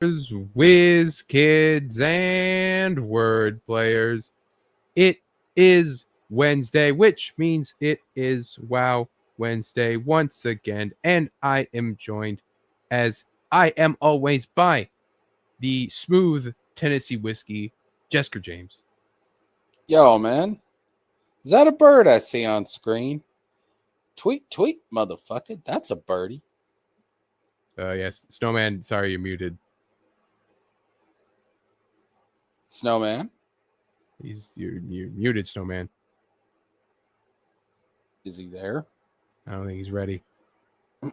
Wiz Kids and Wordplayers. It is Wednesday, which means it is Wow Wednesday once again, and I am joined, as I am always, by the smooth Tennessee whiskey, Jessica James. Yo, man. Is that a bird I see on screen? Tweet, tweet, motherfucker. That's a birdie. Yes, Snowman, sorry, you're muted. Snowman? You're muted, Snowman. Is he there? I don't think he's ready.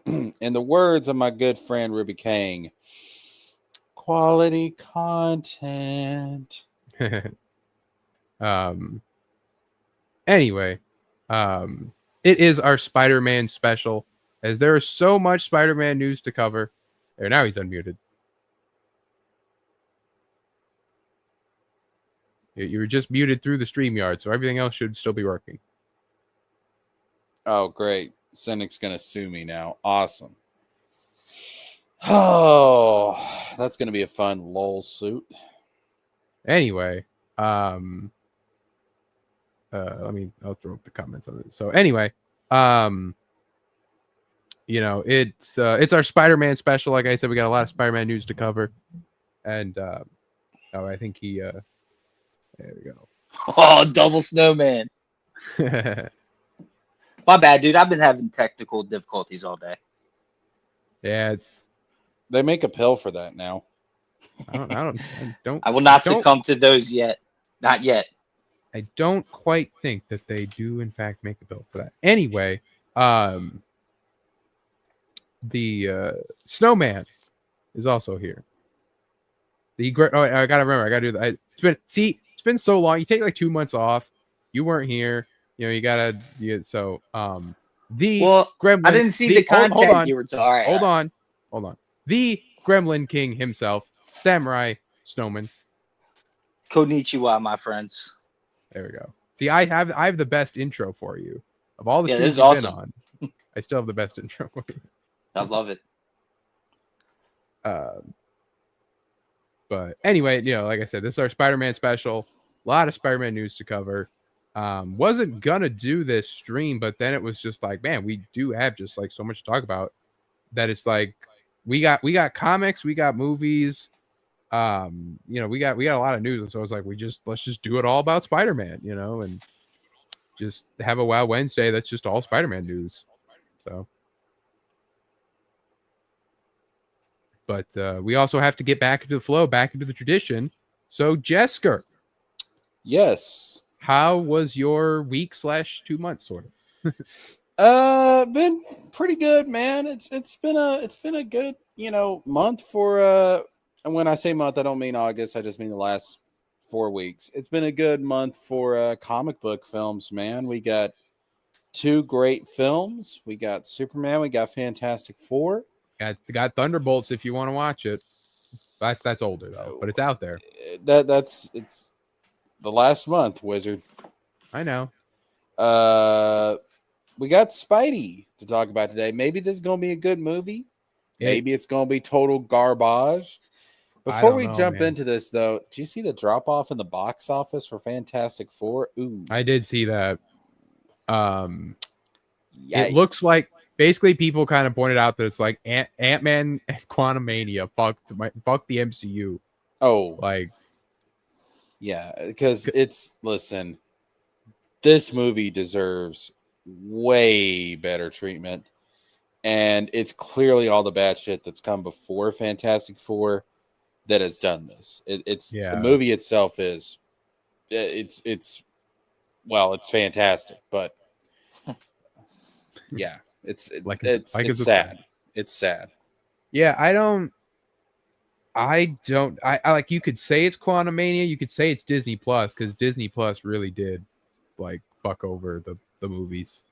In the words of my good friend Ruby King, quality content. Anyway, it is our Spider-Man special, as there is so much Spider-Man news to cover. There, now he's unmuted. You were just muted through the StreamYard, so everything else should still be working. Oh, great. Cynic's going to sue me now. Awesome. Oh, that's going to be a fun lol suit. Anyway, I'll throw up the comments on it. So anyway, it's our Spider-Man special. Like I said, we got a lot of Spider-Man news to cover, and I think there we go. Oh, double snowman. My bad, dude. I've been having technical difficulties all day. Yeah, they make a pill for that now. I will not succumb to those yet. Not yet. I don't quite think that they do, in fact, make a bill for that. Anyway, the Snowman is also here. I gotta remember. I gotta do that. It's been so long. You take like 2 months off. You weren't here. You gotta. The Gremlin. I didn't see the content. Hold on. You were all right. Hold on. The Gremlin King himself, Samurai Snowman. Konnichiwa, my friends. There we go. See, I have the best intro for you of all the streams you've awesome. been on. I still have the best intro for you. I love it. But anyway, like I said, this is our Spider-Man special. A lot of Spider-Man news to cover. Wasn't gonna do this stream, but then it was just like, man, we do have just like so much to talk about that it's like we got comics, we got movies, we got a lot of news, and so it's like let's just do it all about Spider-Man, and just have a Wow Wednesday that's just all Spider-Man news. So, but we also have to get back into the flow, back into the tradition. So, Jesker, yes, how was your week / 2 months, sort of? Been pretty good, man. It's been a good month for and when I say month, I don't mean August. I just mean the last 4 weeks. It's been a good month for comic book films, man. We got 2 great films. We got Superman. We got Fantastic Four. Got Thunderbolts if you want to watch it. That's older though, but it's out there. It's the last month, Wizard. I know. We got Spidey to talk about today. Maybe this is going to be a good movie. Yeah. Maybe it's going to be total garbage. Before we jump into this, though, do you see the drop-off in the box office for Fantastic Four? Ooh. I did see that. It looks like basically people kind of pointed out that it's like Ant-Man and Quantumania fucked the MCU. Oh. Like. Yeah, because listen, this movie deserves way better treatment. And it's clearly all the bad shit that's come before Fantastic Four that has done this. The movie itself is it's fantastic, but yeah, it's sad. It's sad. Yeah, I like, you could say it's Quantumania, you could say it's Disney Plus, because Disney Plus really did like fuck over the movies,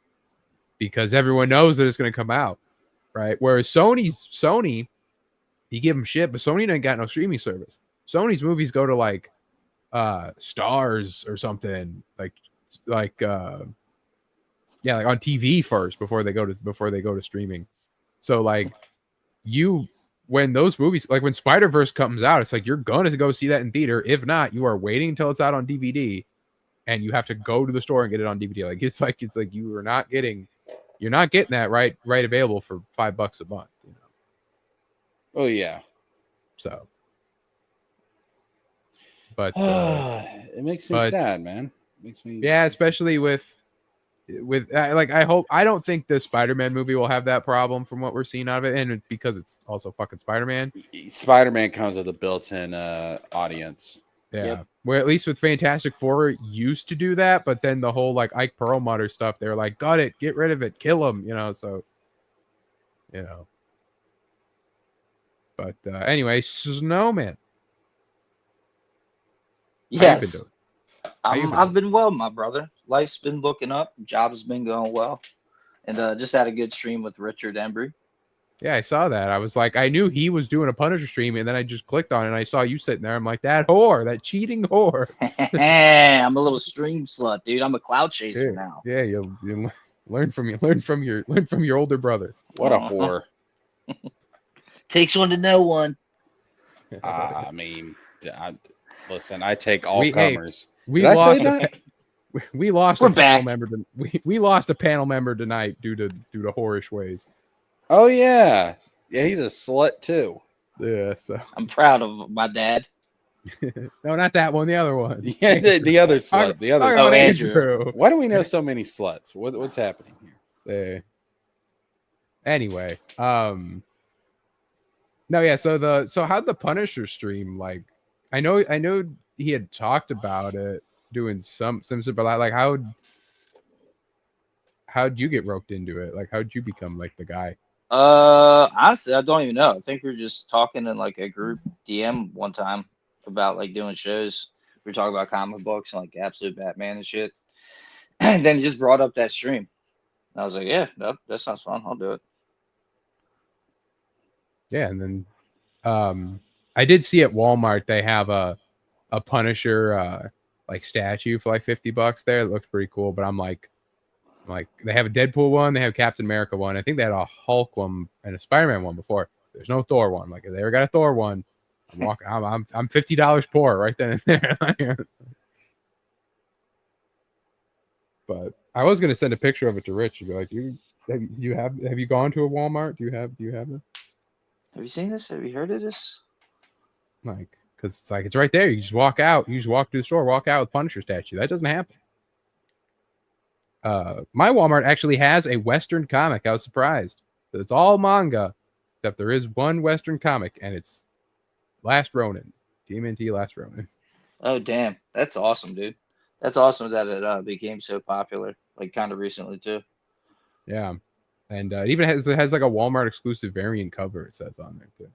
because everyone knows that it's going to come out, right? Whereas Sony, you give them shit, but Sony ain't got no streaming service. Sony's movies go to like Stars or something, like on TV first before they go to streaming. So like when those movies, like when Spider-Verse comes out, it's like you're going to go see that in theater. If not, you are waiting until it's out on DVD, and you have to go to the store and get it on DVD. It's like you are not getting, you're not getting that right available for $5 a month. You know? Oh yeah. So, but it makes me sad, man. It makes me especially with like I don't think the Spider-Man movie will have that problem from what we're seeing out of it, and because it's also fucking Spider-Man. Spider-Man comes with a built-in audience. Yeah, Yep. where at least with Fantastic Four it used to do that, but then the whole like Ike Perlmutter stuff, they're like, got it, get rid of it, kill him, you know. So, you know. But anyway, Snowman. How you been Yes. doing? How you been I've doing? been well, my brother. Life's been looking up. Job has been going well. And just had a good stream with Richard Embry. Yeah, I saw that. I was like, I knew he was doing a Punisher stream, and then I just clicked on it, and I saw you sitting there. I'm like, that whore, that cheating whore. I'm a little stream slut, dude. I'm a cloud chaser Yeah, now. yeah, you learn from your older brother. What a Uh-huh. whore. Takes one to know one. I mean, listen, I take all Hey, comers. we Did I lost say that? we lost We're a panel back. member. We lost a panel member tonight due to whorish ways. Oh yeah. Yeah, he's a slut too. Yeah, so I'm proud of my dad. no, not that one. The other one. Yeah, the other slut. The other Talk slut. about Andrew. Why do we know so many sluts? What's happening here? Anyway, no, yeah. So how'd the Punisher stream? Like, I know he had talked about it doing some but like how'd you get roped into it? Like, how'd you become like the guy? Honestly, I don't even know. I think we were just talking in like a group DM one time about like doing shows. We were talking about comic books and like Absolute Batman and shit. And then he just brought up that stream. And I was like, yeah, that sounds fun. I'll do it. Yeah, and then I did see at Walmart they have a Punisher like statue for like $50 there. It looks pretty cool, but I'm like they have a Deadpool one, they have Captain America one. I think they had a Hulk one and a Spider-Man one before. There's no Thor one. Like if they ever got a Thor one, I'm $50 poor right then and there. But I was gonna send a picture of it to Rich and be like, have you gone to a Walmart? Do you have it? Have you seen this? Have you heard of this? Like, because it's like it's right there. You just walk out. You just walk to the store, walk out with Punisher statue. That doesn't happen. My Walmart actually has a Western comic. I was surprised. It's all manga, except there is one Western comic, and it's Last Ronin. TMNT Last Ronin. Oh, damn. That's awesome, dude. That's awesome that it became so popular, like kind of recently too. Yeah, and it even has like a Walmart exclusive variant cover. It says on there too.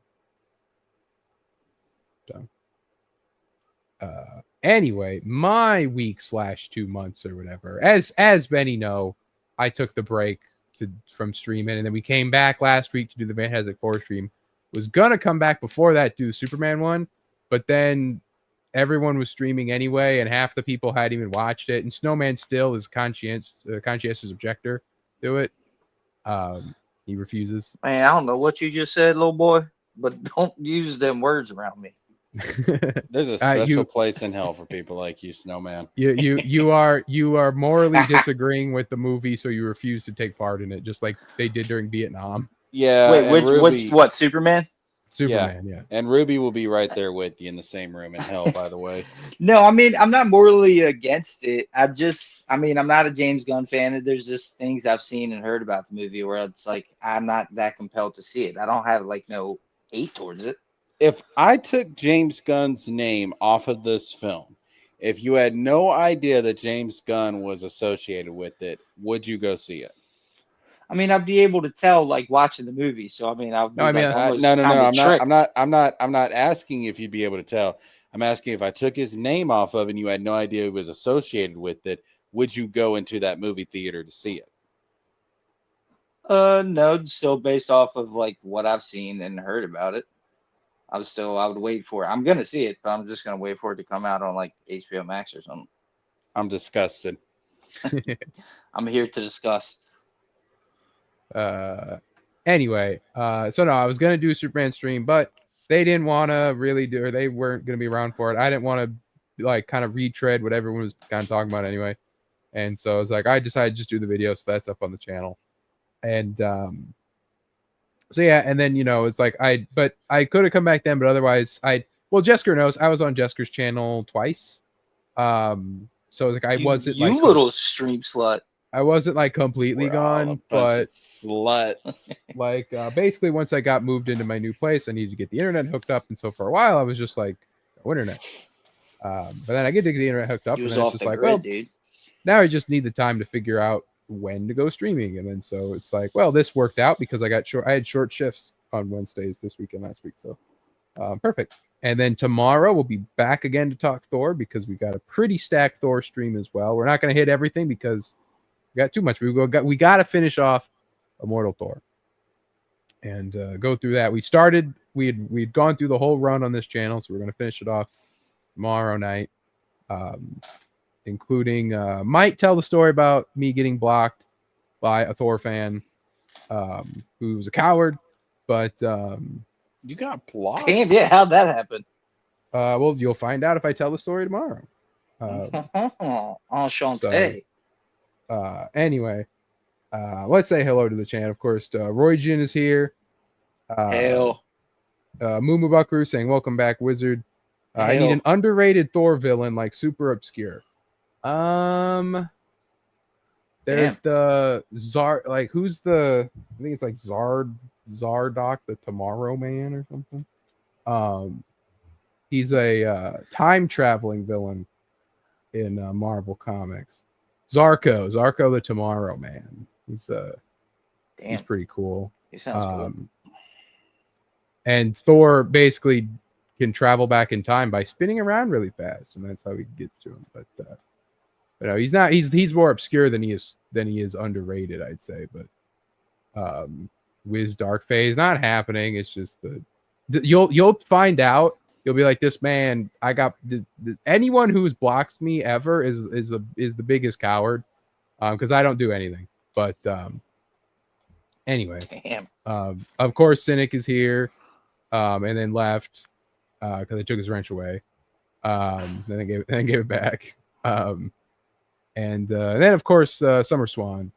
So, anyway, my week / 2 months or whatever. As many know, I took the break from streaming, and then we came back last week to do the Fantastic Four stream. Was gonna come back before that, do the Superman one, but then everyone was streaming anyway, and half the people hadn't even watched it. And Snowman still is conscientious objector to it. He refuses. Man, I don't know what you just said, little boy, but don't use them words around me. There's a special place in hell for people like you, Snowman. You are morally disagreeing with the movie, so you refuse to take part in it, just like they did during Vietnam. Yeah. Wait, what? Superman? Superman, yeah. And Ruby will be right there with you in the same room in hell, by the way. No, I mean, I'm not morally against it. I'm not a James Gunn fan. And there's just things I've seen and heard about the movie where it's like, I'm not that compelled to see it. I don't have like no hate towards it. If I took James Gunn's name off of this film, if you had no idea that James Gunn was associated with it, would you go see it? I mean, I'd be able to tell like watching the movie. So I mean, I'm not asking if you'd be able to tell. I'm asking if I took his name off of it and you had no idea he was associated with it, would you go into that movie theater to see it? No, still based off of like what I've seen and heard about it. I would wait for it. I'm gonna see it, but I'm just gonna wait for it to come out on like HBO Max or something. I'm disgusted. I'm here to discuss. Anyway, so no, I was gonna do a Superman stream, but they didn't want to really do, or they weren't gonna be around for it. I didn't want to like kind of retread what everyone was kind of talking about anyway, and so I was like, I decided to just do the video, so that's up on the channel, and so yeah, and then it's like but I could have come back then, but otherwise well, Jesker knows I was on Jesker's channel twice, so like I wasn't you like little stream slut. I wasn't like completely We're all a gone, bunch but of sluts. like basically once I got moved into my new place, I needed to get the internet hooked up, and so for a while I was just like, no internet. But then I get to get the internet hooked up, You and was then it's off just the like, grid, well, dude. now I just need the time to figure out when to go streaming, and then so it's like, well, this worked out because I had short shifts on Wednesdays this week and last week, so perfect. And then tomorrow we'll be back again to talk Thor because we got a pretty stacked Thor stream as well. We're not going to hit everything because we got too much. We got to finish off Immortal Thor and go through that. We'd gone through the whole run on this channel, so we're going to finish it off tomorrow night, including might tell the story about me getting blocked by a Thor fan who was a coward, but You got blocked. Damn, yeah, how'd that happen? well, you'll find out if I tell the story tomorrow. Enchanté. Anyway, let's say hello to the chat. Of course, Roy Jin is here. Hell. Mumu Buckaroo saying, welcome back, Wizard. I need an underrated Thor villain, like super obscure. There's the Zard, like who's the, I think it's like Zardock the Tomorrow Man or something. He's a time traveling villain in Marvel Comics. Zarko the Tomorrow Man. He's pretty cool. He sounds cool. And Thor basically can travel back in time by spinning around really fast, and that's how he gets to him. But no, he's not. He's more obscure than he is underrated, I'd say. But Wiz Dark Phase not happening. It's just you'll find out. You'll be like, this man. I got anyone who's blocked me ever is the biggest coward, because I don't do anything. But anyway, Damn. of course, Cynic is here, and then left because I took his wrench away. Then I gave it back. And then of course, Summer Swan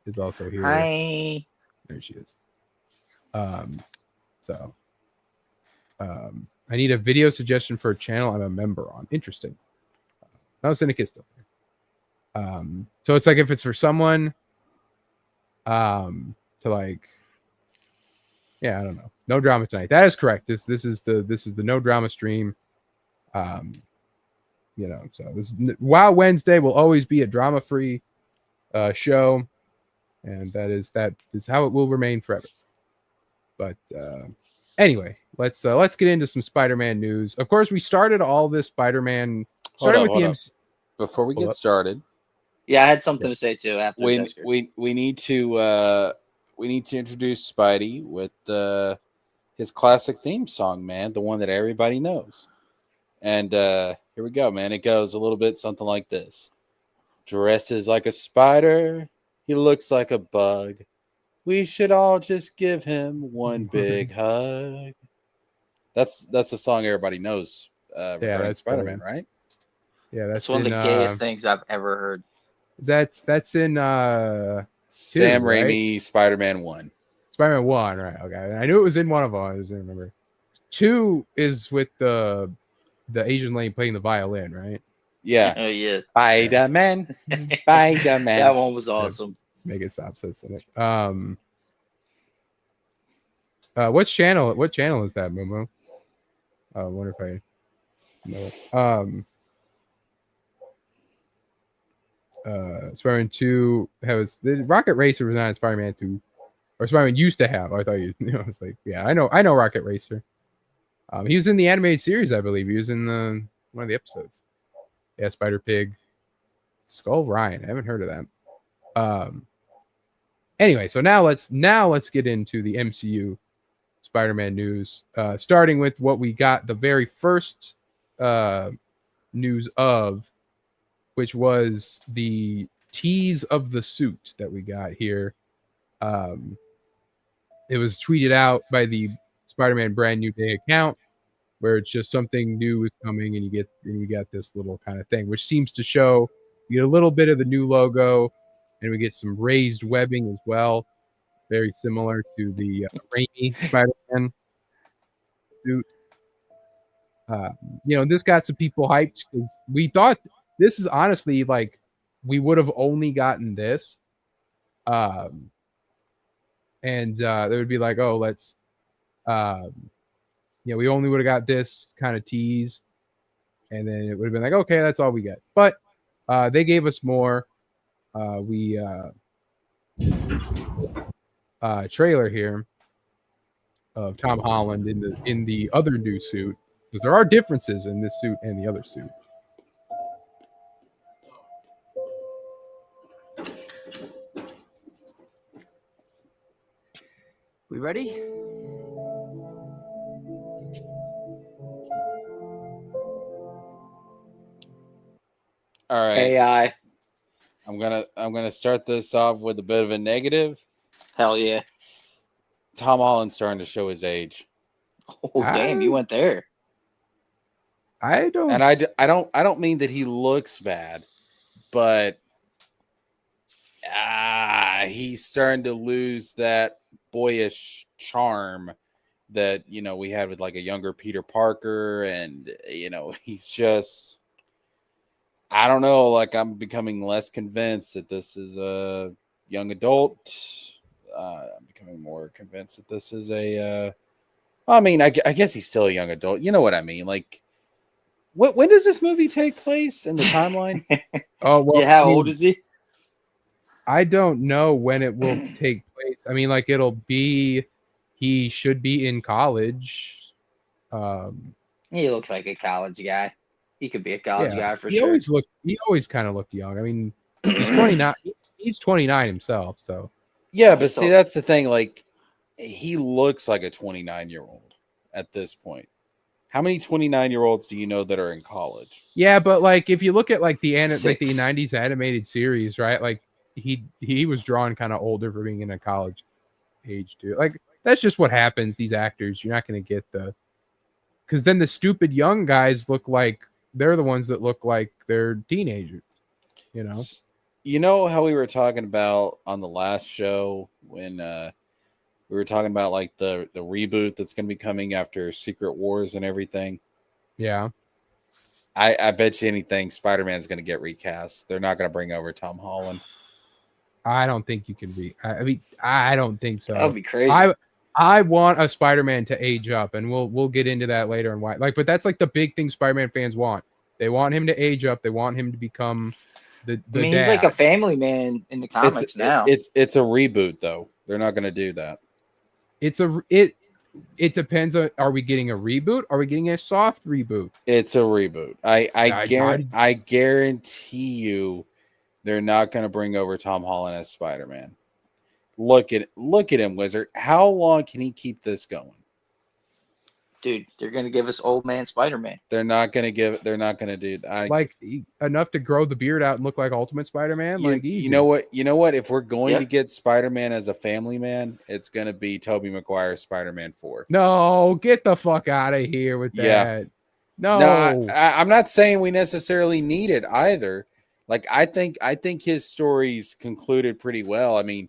is also here. Hi. There she is. I need a video suggestion for a channel I'm a member on. Interesting. No, Cynic is still there. So it's like if it's for someone, to like, yeah, I don't know. No drama tonight. That is correct. This is the no drama stream. So this Wow Wednesday will always be a drama free show, and that is how it will remain forever. But anyway, let's get into some Spider-Man news. Of course, we started all this Spider-Man starting with the MC. Before we get started, yeah, I had something to say too. After we need to introduce Spidey with his classic theme song, man, the one that everybody knows. And here we go, man. It goes a little bit something like this: dresses like a spider, he looks like a bug. We should all just give him one big hug. That's a song everybody knows. That's Spider-Man, right? Yeah, that's one of the gayest things I've ever heard. That's in Sam 2, Raimi right? Spider-Man 1. Spider-Man 1, right? Okay, I knew it was in one of them. I just didn't remember. 2 is with the Asian lady playing the violin, right? Yeah. Oh yeah. Spider-Man. Spider-Man. That one was awesome. Make it stop, says Cynic. What channel is that, Momo? I wonder if I know it. Spider-Man 2 has the Rocket Racer was not in Spider-Man 2, or Spider-Man used to have. I thought I was like, yeah, I know Rocket Racer. He was in the animated series, I believe. He was in one of the episodes. Yeah, Spider Pig, Skull Ryan. I haven't heard of that. Anyway, so now let's get into the MCU Spider-Man news, starting with what we got the very first news of, which was the tease of the suit that we got here. it was tweeted out by the Spider-Man Brand New Day account, where it's just something new is coming, and you get this little kind of thing, which seems to show you get a little bit of the new logo, and we get some raised webbing as well, very similar to the Raimi Spider-Man suit. This got some people hyped because we thought this is honestly like we would have only gotten this, and they would be like, oh, let's, we only would have got this kind of tease, and then it would have been like, okay, that's all we get. But they gave us more. We trailer here of Tom Holland in the other new suit, because there are differences in this suit and the other suit. We ready? All right. AI. I'm gonna start this off with a bit of a negative. Hell yeah. Tom Holland's starting to show his age. Oh damn, you went there. I don't, and I don't mean that he looks bad, but he's starting to lose that boyish charm that we had with like a younger Peter Parker, and he's just, I don't know, like I'm becoming less convinced that this is a young adult. I'm becoming more convinced that this is a I mean, I guess he's still a young adult. You know what I mean? Like, when does this movie take place in the timeline? Oh, well, Yeah, how old is he? I don't know when it will take place. I mean, like, he should be in college. He looks like a college guy. He could be a college guy for he sure. He always kind of looked young. I mean, he's 29. He's 29 himself. So yeah, but see, that's the thing. Like, he looks like a 29-year-old at this point. How many 29-year-olds do you know that are in college? Yeah, but like if you look at like the 90s animated series, right? Like he was drawn kind of older for being in a college age too. Like that's just what happens. These actors, you're not going to get because then the stupid young guys look like they're the ones that look like they're teenagers. You know how we were talking about on the last show when we were talking about like the reboot that's going to be coming after Secret Wars and everything. Yeah. I bet you anything Spider-Man's going to get recast. They're not going to bring over Tom Holland. I don't think you can I mean, I don't think so. That would be crazy. I want a Spider-Man to age up, and we'll get into that later and why. Like, but that's like the big thing Spider-Man fans want. They want him to age up. They want him to become the I mean, dad. he's like a family man in the comics now. It's a reboot though. They're not going to do that. It depends on, are we getting a reboot? Are we getting a soft reboot? It's a reboot. I guarantee you they're not going to bring over Tom Holland as Spider-Man. Look at him, Wizard. How long can he keep this going? Dude, they're going to give us old man Spider-Man. They're not going to do that. Like enough to grow the beard out and look like Ultimate Spider-Man. You know what? If we're going to get Spider-Man as a family man, it's going to be Tobey Maguire's Spider-Man 4. No, get the fuck out of here with that. Yeah. No, I'm not saying we necessarily need it either. Like I think his story's concluded pretty well. I mean,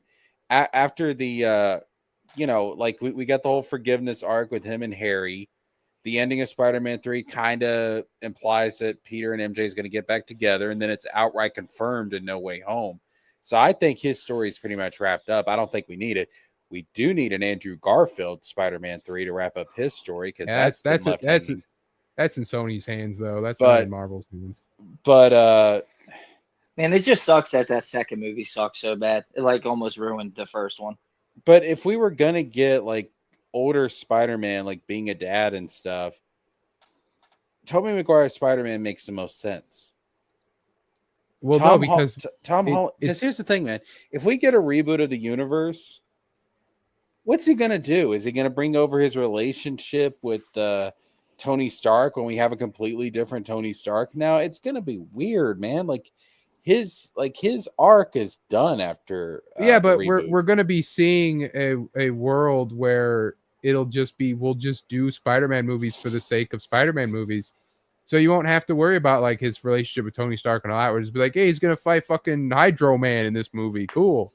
after the like we got the whole forgiveness arc with him and Harry. The ending of Spider-Man 3 kind of implies that Peter and MJ is going to get back together, and then it's outright confirmed in No Way Home. So I think his story is pretty much wrapped up. I don't think we need it. We do need an Andrew Garfield Spider-Man 3 to wrap up his story, because that's in Sony's hands though. That's not in Marvel's hands. But man, it just sucks that second movie sucks so bad. It like almost ruined the first one. But if we were gonna get like older Spider-Man, like being a dad and stuff, Tobey Maguire's Spider-Man makes the most sense. Well, because here's the thing, man. If we get a reboot of the universe, what's he gonna do? Is he gonna bring over his relationship with Tony Stark when we have a completely different Tony Stark now? It's gonna be weird, man. Like his arc is done after Yeah, the but reboot. we're gonna be seeing a world where it'll just be we'll just do Spider-Man movies for the sake of Spider-Man movies. So you won't have to worry about like his relationship with Tony Stark and all that. We'll just be like, hey, he's gonna fight fucking Hydro Man in this movie. Cool.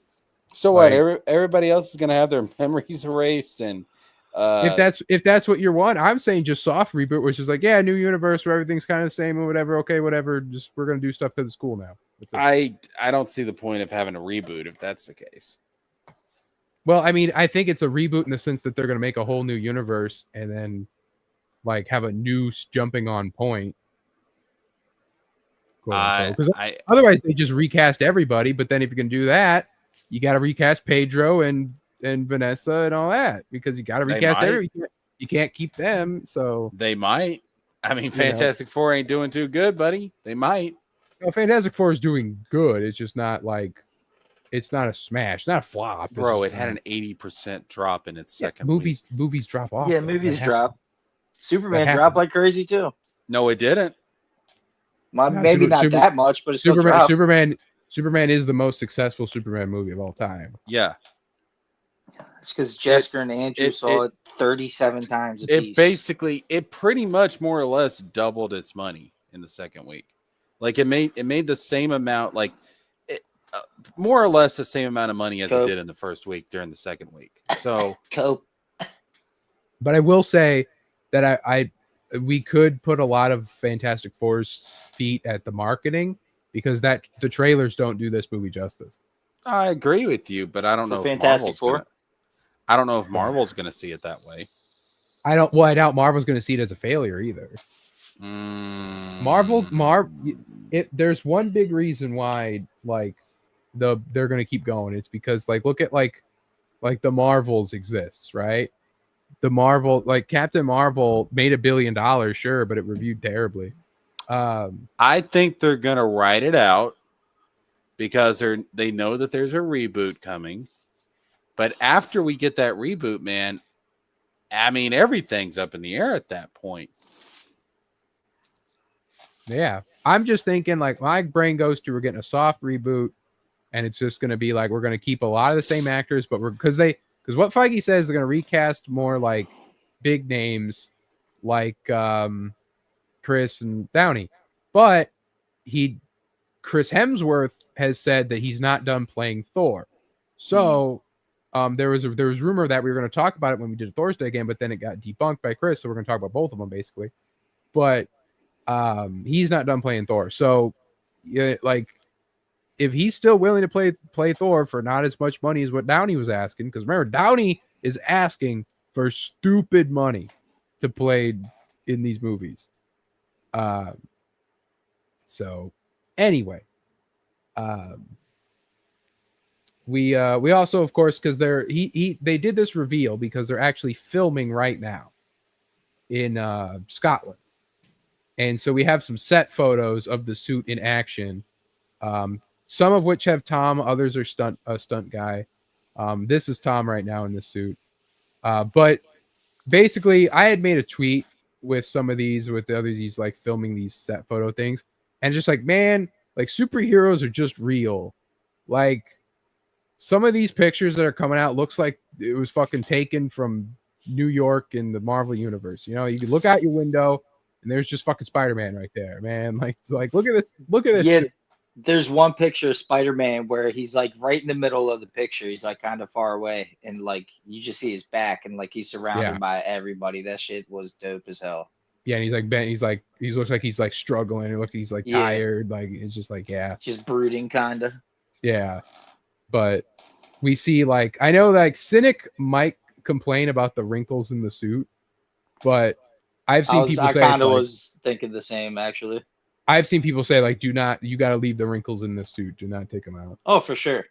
So Like, what? Everybody else is gonna have their memories erased, and if that's what you want, I'm saying just soft reboot, which is like, yeah, new universe where everything's kind of the same and whatever. Okay, whatever. Just we're gonna do stuff because it's cool now. That's it. I don't see the point of having a reboot if that's the case. Well, I mean, I think it's a reboot in the sense that they're gonna make a whole new universe and then like have a new jumping on point. Because otherwise they just recast everybody. But then if you can do that, you got to recast Pedro and Vanessa and all that because you got to recast everybody. You can't keep them. So they might. I mean, Fantastic Four ain't doing too good, buddy. They might. No, Fantastic Four is doing good. It's just not like it's not a smash, not a flop. Bro, it had an 80% drop in its second week. Movies drop off. Yeah, movies drop. Superman dropped like crazy too. No, it didn't. Maybe not that much, but it's Superman is the most successful Superman movie of all time. Yeah. It's because Jessica and Andrew saw it 37 times a piece. It pretty much more or less doubled its money in the second week. Like it made the same amount, like more or less the same amount of money as it did in the first week during the second week. So But I will say that we could put a lot of Fantastic Four's feet at the marketing because the trailers don't do this movie justice. I agree with you, but I don't know if Marvel's gonna see it that way. I doubt Marvel's gonna see it as a failure either. There's one big reason why like they're gonna keep going. It's because like look at like the Marvels exists, right? The Marvel, like Captain Marvel made $1 billion, sure, but it reviewed terribly. I think they're gonna write it out because they know that there's a reboot coming. But after we get that reboot, man, I mean everything's up in the air at that point. Yeah, I'm just thinking like my brain goes to we're getting a soft reboot, and it's just gonna be like we're gonna keep a lot of the same actors, but because what Feige says they're gonna recast more like big names like Chris and Downey, but Chris Hemsworth has said that he's not done playing Thor. So there was rumor that we were going to talk about it when we did a Thursday game, but then it got debunked by Chris, so we're going to talk about both of them basically. But he's not done playing Thor. So like if he's still willing to play Thor for not as much money as what Downey was asking, because remember Downey is asking for stupid money to play in these movies. So anyway, we also, of course, because they did this reveal because they're actually filming right now in Scotland, and so we have some set photos of the suit in action. Some of which have Tom, others are stunt guy. This is Tom right now in this suit. But basically, I had made a tweet with some of these, with the others, he's like filming these set photo things, and just like, man, like superheroes are just real. Like some of these pictures that are coming out looks like it was fucking taken from New York in the Marvel universe. You know, you can look out your window and there's just fucking Spider-Man right there, man. Like, it's like look at this. Yeah, there's one picture of Spider-Man where he's like right in the middle of the picture. He's like kind of far away, and like you just see his back, and like he's surrounded by everybody. That shit was dope as hell. Yeah, and he's like bent. He looks like he's like struggling. And he's like tired. Like it's just like just brooding kind of. Yeah, but we see like I know like Cynic might complain about the wrinkles in the suit, but I've seen people say I kind of was thinking the same actually. I've seen people say like, you got to leave the wrinkles in the suit. Do not take them out. Oh, for sure.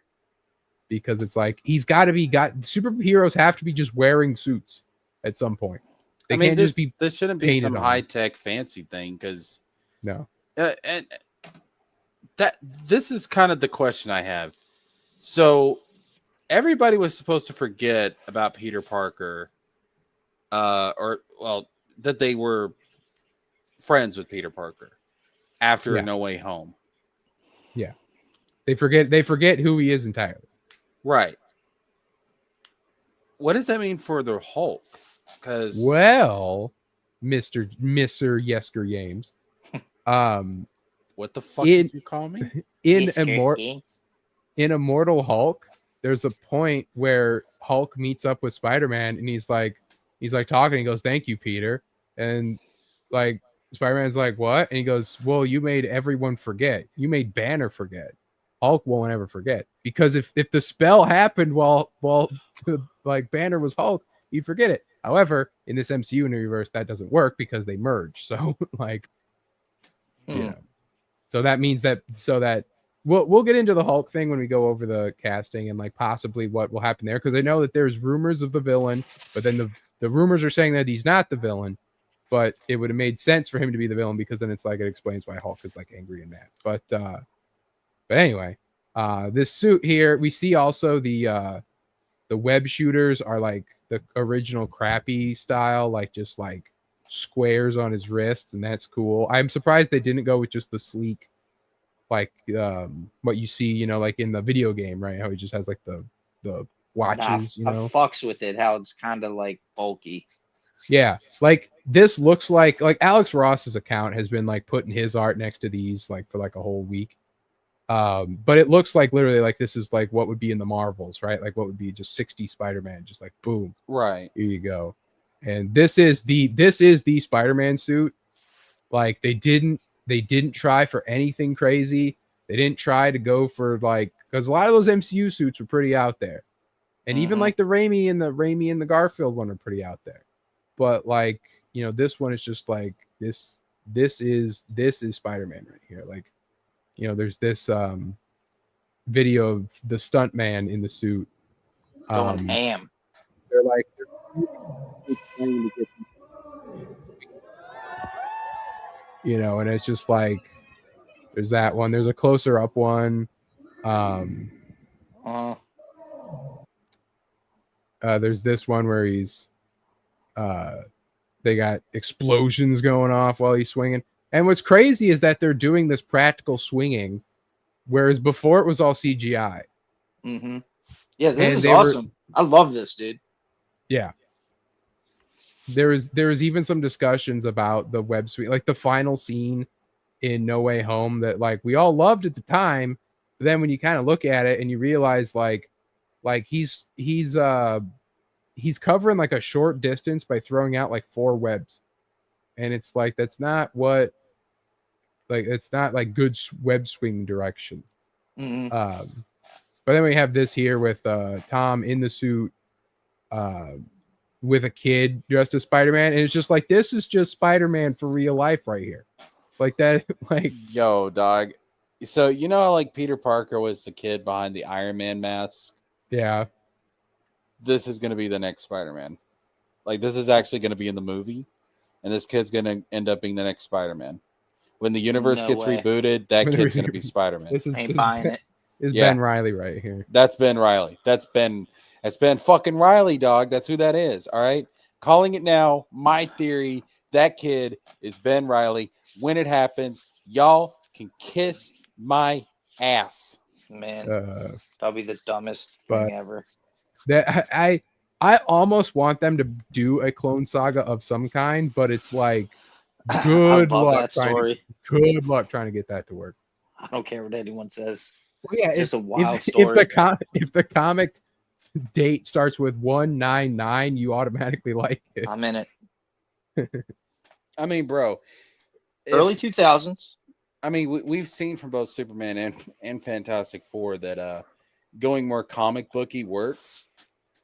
Because it's like superheroes have to be just wearing suits at some point. They can't just be. This shouldn't be some high tech fancy thing because no. And this is kind of the question I have. So everybody was supposed to forget about Peter Parker, that they were friends with Peter Parker after No Way Home. Yeah. They forget who he is entirely. Right. What does that mean for the Hulk? Because Well, Mr. Yesker James, what the fuck in did you call me? in Yes, Kurt Games. Immortal Hulk, there's a point where Hulk meets up with Spider-Man and he's like talking, he goes, "Thank you, Peter." And like Spider-Man's like, "What?" And he goes, "Well, you made everyone forget. You made Banner forget. Hulk won't ever forget. Because if the spell happened while like Banner was Hulk, you forget it. However, in this MCU universe, that doesn't work because they merge. So like, you know, so that means that we'll get into the Hulk thing when we go over the casting and like possibly what will happen there, because I know that there's rumors of the villain, but then the rumors are saying that he's not the villain, but it would have made sense for him to be the villain because then it's like it explains why Hulk is like angry and mad. But anyway, this suit here, we see also the web shooters are like the original crappy style, like just like squares on his wrists, and that's cool. I'm surprised they didn't go with just the sleek, like what you see, you know, like in the video game, right? How he just has like the watches, you know. I fucks with it, how it's kind of like bulky. Yeah, like this looks like Alex Ross's account has been like putting his art next to these like for like a whole week. But it looks like literally like this is like what would be in the Marvels, right? Like what would be just 60 Spider-Man, just like boom, Right. here you go. And this is the Spider-Man suit. Like they didn't try for anything crazy. They didn't try to go for like, because a lot of those MCU suits were pretty out there, and even like the Raimi and the Garfield one are pretty out there. But like, you know, this one is just like this is Spider-Man right here. Like, you know, there's this video of the stunt man in the suit Going ham. They're like, you know, and it's just like there's that one. There's a closer up one. There's this one where he's they got explosions going off while he's swinging. And what's crazy is that they're doing this practical swinging, whereas before it was all CGI. Mm-hmm. Yeah, this is awesome. I love this, dude. Yeah. There was even some discussions about the web suite, like the final scene in No Way Home that like we all loved at the time. But then when you kind of look at it and you realize like he's covering like a short distance by throwing out like 4 webs. And it's like, that's not what, like, it's not like good web swing direction. Mm-hmm. But then we have this here with Tom in the suit with a kid dressed as Spider-Man. And it's just like, this is just Spider-Man for real life right here. Like that, like. Yo, dog. So, you know how like Peter Parker was the kid behind the Iron Man mask? Yeah. This is going to be the next Spider-Man. Like, this is actually going to be in the movie. And this kid's going to end up being the next Spider-Man. When the universe gets rebooted, that kid's going to be Spider-Man. Ain't buying it. It's Ben Reilly right here. That's Ben Reilly. That's Ben fucking Reilly, dog. That's who that is. All right. Calling it now. My theory. That kid is Ben Reilly. When it happens, y'all can kiss my ass. Man, that'll be the dumbest thing ever. That I almost want them to do a Clone Saga of some kind, but it's like good luck trying to get that to work. I don't care what anyone says. Well, yeah, it's a wild story. If the comic date starts with 199, you automatically like it. I'm in it. I mean, bro, early 2000s. I mean, we've seen from both Superman and Fantastic Four that going more comic booky works.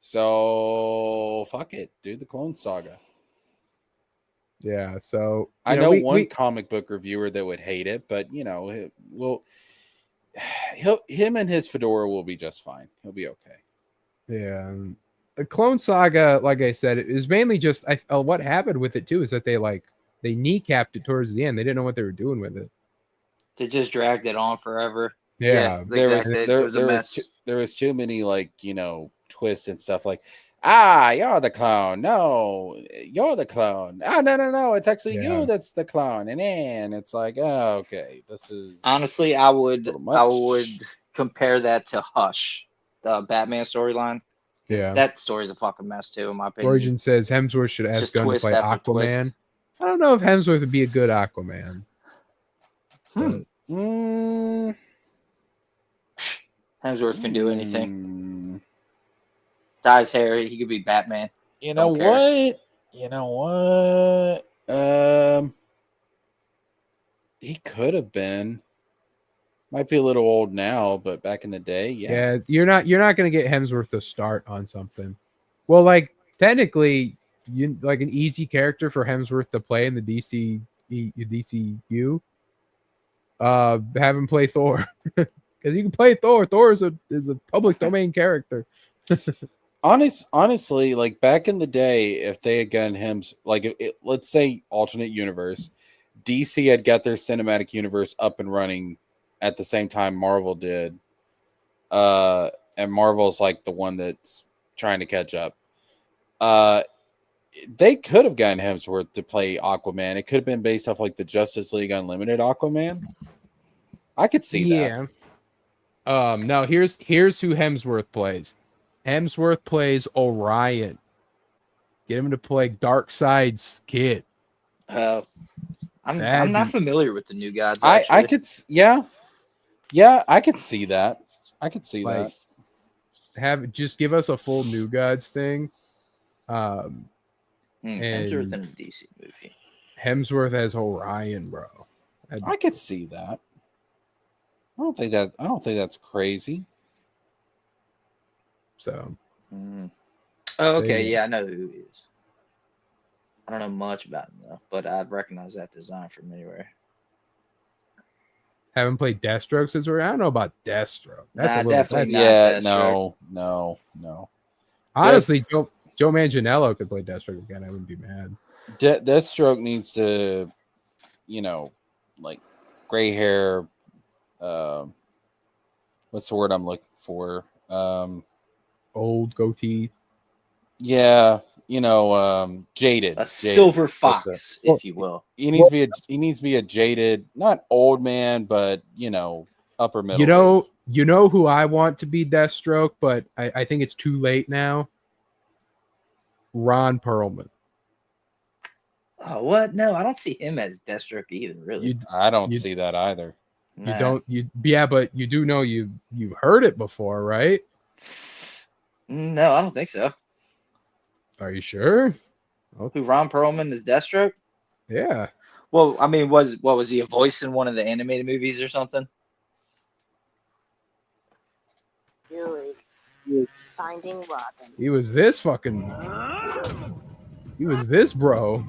So fuck it, dude. The Clone Saga. Yeah. So I know one comic book reviewer that would hate it, but you know, him and his fedora will be just fine. He'll be okay. Yeah. The Clone Saga, like I said, it is mainly just what happened with it too is that they kneecapped it towards the end. They didn't know what they were doing with it. They just dragged it on forever. Yeah. There was too many like, you know, twists and stuff like, you're the clone. No, you're the clone. No. It's actually you that's the clone. And then it's like, oh, okay. This is honestly, I would compare that to Hush, the Batman storyline. Yeah. That story's a fucking mess too, in my opinion. Origin says Hemsworth should ask Just Gunn to twist play after Aquaman. twist. I don't know if Hemsworth would be a good Aquaman. But Hemsworth can do anything. Dye his hair, he could be Batman. You know what? He could have been. Might be a little old now, but back in the day, yeah. You're not gonna get Hemsworth to start on something. Well, like technically, you like an easy character for Hemsworth to play in the DCU. Have him play Thor because you can play Thor. Thor is a public domain character. Honestly, like back in the day, if they had gotten him, like let's say alternate universe, DC had got their cinematic universe up and running at the same time Marvel did, and Marvel's like the one that's trying to catch up. They could have gotten Hemsworth to play Aquaman. It could have been based off like the Justice League Unlimited Aquaman. I could see that. Now here's who Hemsworth plays. Hemsworth plays Orion. Get him to play Darkseid's kid. I'm not familiar with the New Gods. I could, yeah, I could see that. I could see that. Just give us a full New Gods thing. Hemsworth in a DC movie. Hemsworth as Orion, bro. I could see that. I don't think that's crazy. So. Oh, okay. Yeah, I know who he is. I don't know much about him though, but I recognize that design from anywhere. Haven't played Deathstroke since we're. I don't know about Deathstroke. Definitely not. Yeah, Deathstroke. no. Honestly, Joe Manganiello could play Deathstroke again. I wouldn't be mad. Deathstroke needs to, like gray hair. What's the word I'm looking for? Old goatee. Yeah, jaded. A silver fox, if you will. He needs to be a jaded, not old man, but upper middle. You know who I want to be Deathstroke, but I think it's too late now. Ron Perlman. Oh, what? No, I don't see him as Deathstroke either. Really, I don't see that either. You don't. But you do know you've heard it before, right? No, I don't think so. Are you sure? Okay. Who, Ron Perlman is Deathstroke? Yeah. Well, I mean, was he a voice in one of the animated movies or something? Julie, finding Robin. He was this fucking. He was this bro.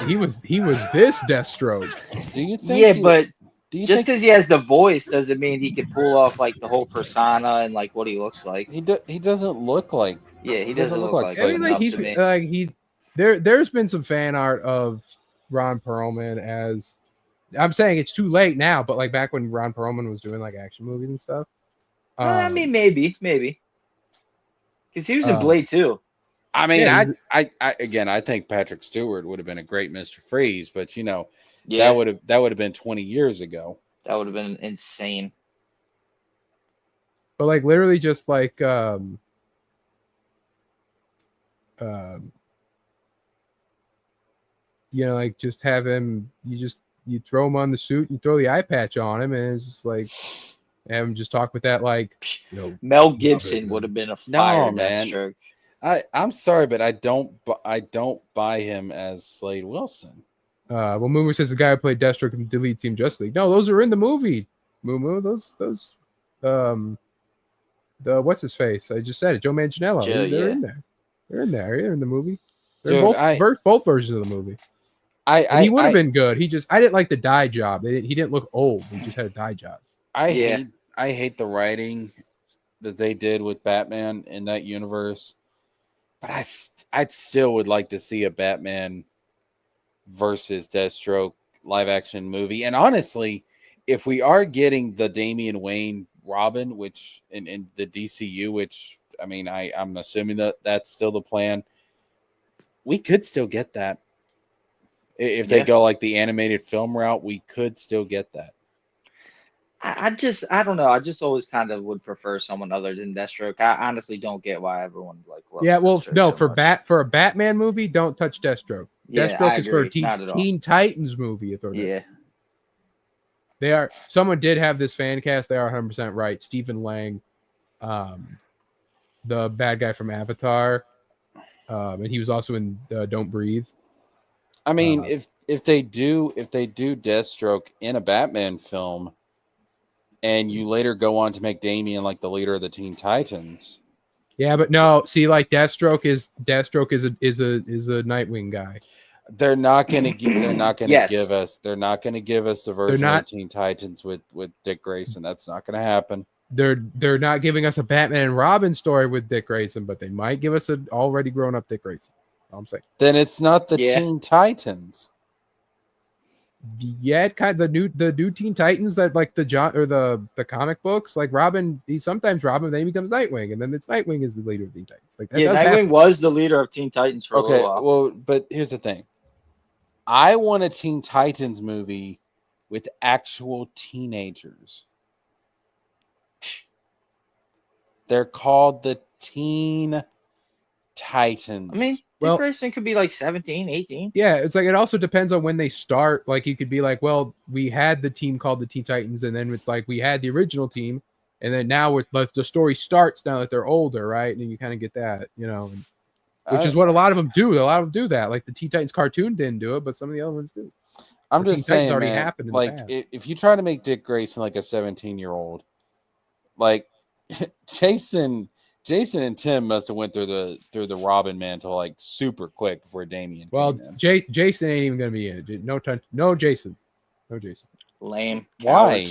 He was this Deathstroke. Do you think? Yeah, but just because he has the voice doesn't mean he could pull off like the whole persona and like what he looks like. He doesn't look like. Yeah, he doesn't look like. I mean, there's been some fan art of Ron Perlman as. I'm saying it's too late now, but like back when Ron Perlman was doing like action movies and stuff. I mean, maybe, because he was in Blade too. I mean, I think Patrick Stewart would have been a great Mr. Freeze, but that would have been 20 years ago. That would have been insane. But like literally just like like just have him. You throw him on the suit and throw the eye patch on him, and it's just like have him just talk with that like Mel Gibson would have been a fire Deathstroke. I'm sorry, but I don't buy him as Slade Wilson. Well, Moo says the guy who played Deathstroke in Delete Team Justice League. No, those are in the movie. Moo, those the what's his face? I just said it. Joe Manganiello. They're in there. They're in there. They're in the movie. They're both versions of the movie. He would have been good. I didn't like the dye job. He didn't look old. He just had a dye job. I hate the writing that they did with Batman in that universe. But I still would like to see a Batman versus Deathstroke live action movie. And honestly, if we are getting the Damian Wayne Robin, which in the DCU, which I mean, I'm assuming that that's still the plan, we could still get that. If they go like the animated film route, we could still get that. I don't know. I just always kind of would prefer someone other than Deathstroke. I honestly don't get why everyone like loves Deathstroke no, so for much. for a Batman movie, don't touch Deathstroke. Yeah, Deathstroke I is for a agree. Not at all. Teen Titans movie. Yeah. They are. Someone did have this fan cast. They are 100% right. Stephen Lang, the bad guy from Avatar, and he was also in Don't Breathe. I mean, if they do Deathstroke in a Batman film, and you later go on to make Damian like the leader of the Teen Titans. Yeah, but no. See, like Deathstroke is a Nightwing guy. They're not going to give. They're not going to Yes. give us. They're not going to give us the version of the Teen Titans with Dick Grayson. That's not going to happen. They're not giving us a Batman and Robin story with Dick Grayson, but they might give us an already grown up Dick Grayson. That's all I'm saying. Then it's not the Teen Titans. Yeah, kind of the new Teen Titans that like the comic books, like Robin. Sometimes Robin then he becomes Nightwing, and then it's Nightwing is the leader of Teen Titans. Like Nightwing happen. was the leader of Teen Titans for a little while. Well, but here's the thing. I want a Teen Titans movie with actual teenagers. They're called the Teen Titans. I mean, Dick Grayson could be like 17, 18. Yeah, it's like it also depends on when they start. Like you could be like, well, we had the team called the Teen Titans, and then it's like we had the original team, and then now the story starts now that they're older, right? And you kind of get that, which is what a lot of them do. A lot of them do that. Like the Teen Titans cartoon didn't do it, but some of the other ones do. I'm just saying, already man, happened in like if you try to make Dick Grayson like a 17-year-old, like Jason and Tim must have went through the Robin mantle like super quick before Damian. Well, Jason ain't even gonna be in it. No Jason. Lame. Why?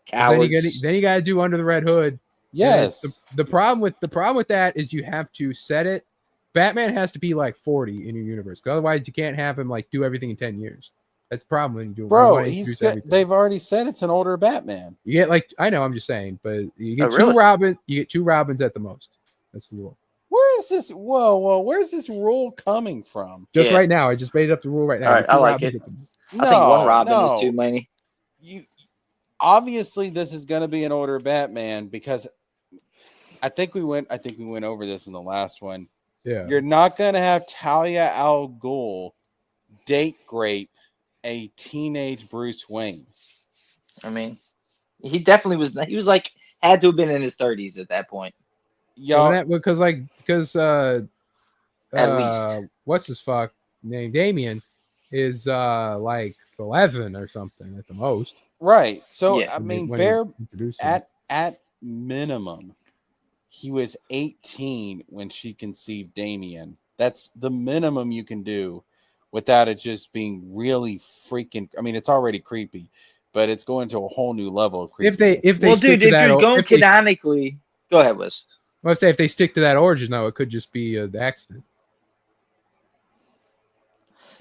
Cowards. Then you gotta do Under the Red Hood. Yes. The problem with that is you have to set it. Batman has to be like 40 in your universe, because otherwise you can't have him like do everything in 10 years. That's the problem when you do. Bro, they've already said it's an older Batman. You get like I know, I'm just saying, but you get You get two Robins at the most. That's the rule. Where is this? Whoa! Where's this rule coming from? Just right now, I just made up the rule right now. All right, I like it. I think one Robin is too many. Obviously this is going to be an older Batman because I think we went over this in the last one. Yeah, you're not going to have Talia al Ghul date grape a teenage Bruce Wayne. I mean, he definitely was. He was like had to have been in his 30s at that point. Yeah, because at least what's his fuck name? Damian is like 11 or something at the most. Right. So I mean, at minimum, he was 18 when she conceived Damian. That's the minimum you can do without it just being really freaking. I mean, it's already creepy, but it's going to a whole new level of creepy. If you're going canonically, go ahead, Wiz. Let's say if they stick to that origin, though, it could just be an accident.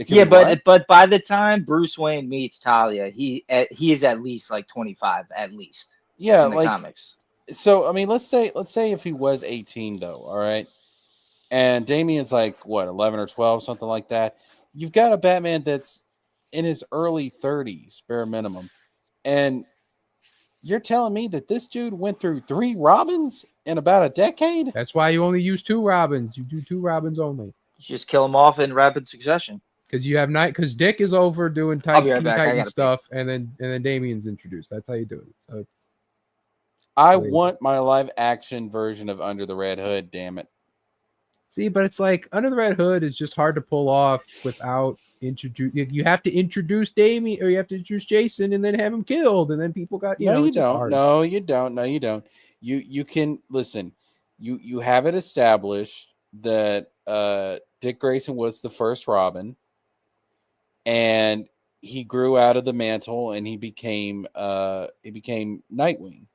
Yeah, but by the time Bruce Wayne meets Talia, he is at least like 25, at least. Yeah, in the comics. So I mean, let's say if he was 18 though, all right, and Damian's like what 11 or 12, something like that. You've got a Batman that's in his early 30s, bare minimum, and you're telling me that this dude went through 3 Robins in about a decade? That's why you only use 2 Robins. You do 2 Robins only. You just kill them off in rapid succession. Because you have because Dick is over doing Titan stuff, and then Damian's introduced. That's how you do it. So I want my live action version of Under the Red Hood. Damn it! See, but it's like Under the Red Hood is just hard to pull off without introduce. You have to introduce Damian, or you have to introduce Jason, and then have him killed, and then people got you don't. No, you don't. No, you don't. You can listen. You have it established that Dick Grayson was the first Robin. And he grew out of the mantle and he became Nightwing.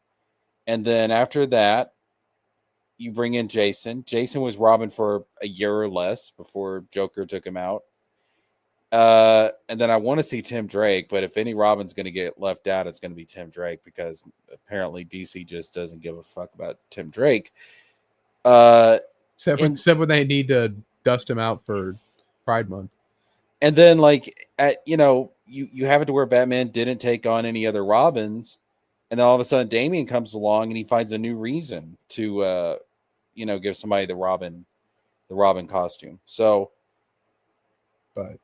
And then after that, you bring in Jason. Jason was Robin for a year or less before Joker took him out. And then I want to see Tim Drake, but if any Robin's going to get left out, it's going to be Tim Drake because apparently DC just doesn't give a fuck about Tim Drake. Except when they need to dust him out for Pride Month. And then like you have it to where Batman didn't take on any other Robins, and then all of a sudden Damian comes along and he finds a new reason to give somebody the Robin costume. So, but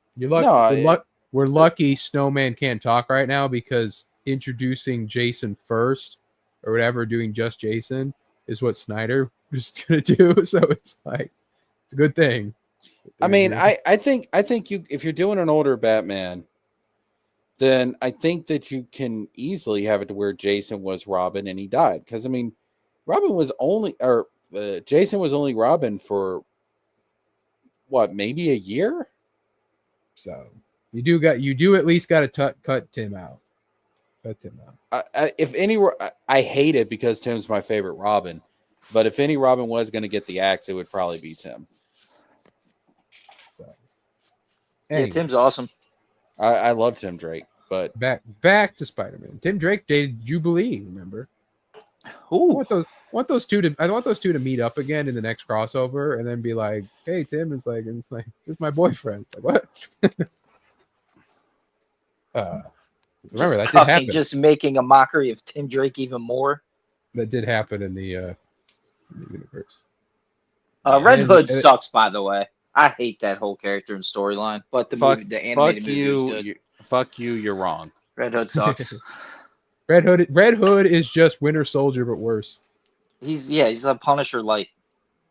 we're lucky Snowman can't talk right now, because introducing Jason first or whatever, doing just Jason, is what Snyder was gonna do. So it's like, it's a good thing. I mean, I think if you're doing an older Batman, then I think that you can easily have it to where Jason was Robin and he died. Because I mean, Jason was only Robin for what, maybe a year. So you do at least got to cut Tim out. Cut Tim out. I hate it because Tim's my favorite Robin, but if any Robin was going to get the axe, it would probably be Tim. So, yeah, Tim's awesome. I love Tim Drake, but back to Spider-Man. Tim Drake dated Jubilee. Remember? Ooh. I want those two to meet up again in the next crossover, and then be like, "Hey, Tim," it's like, "This is my boyfriend." It's like, what? Remember that did happen. Just making a mockery of Tim Drake even more. That did happen in the universe. Red Hood sucks, by the way. I hate that whole character and storyline. But the animated movie is good. Fuck you. You're wrong. Red Hood sucks. Red Hood is just Winter Soldier, but worse. He's a Punisher light.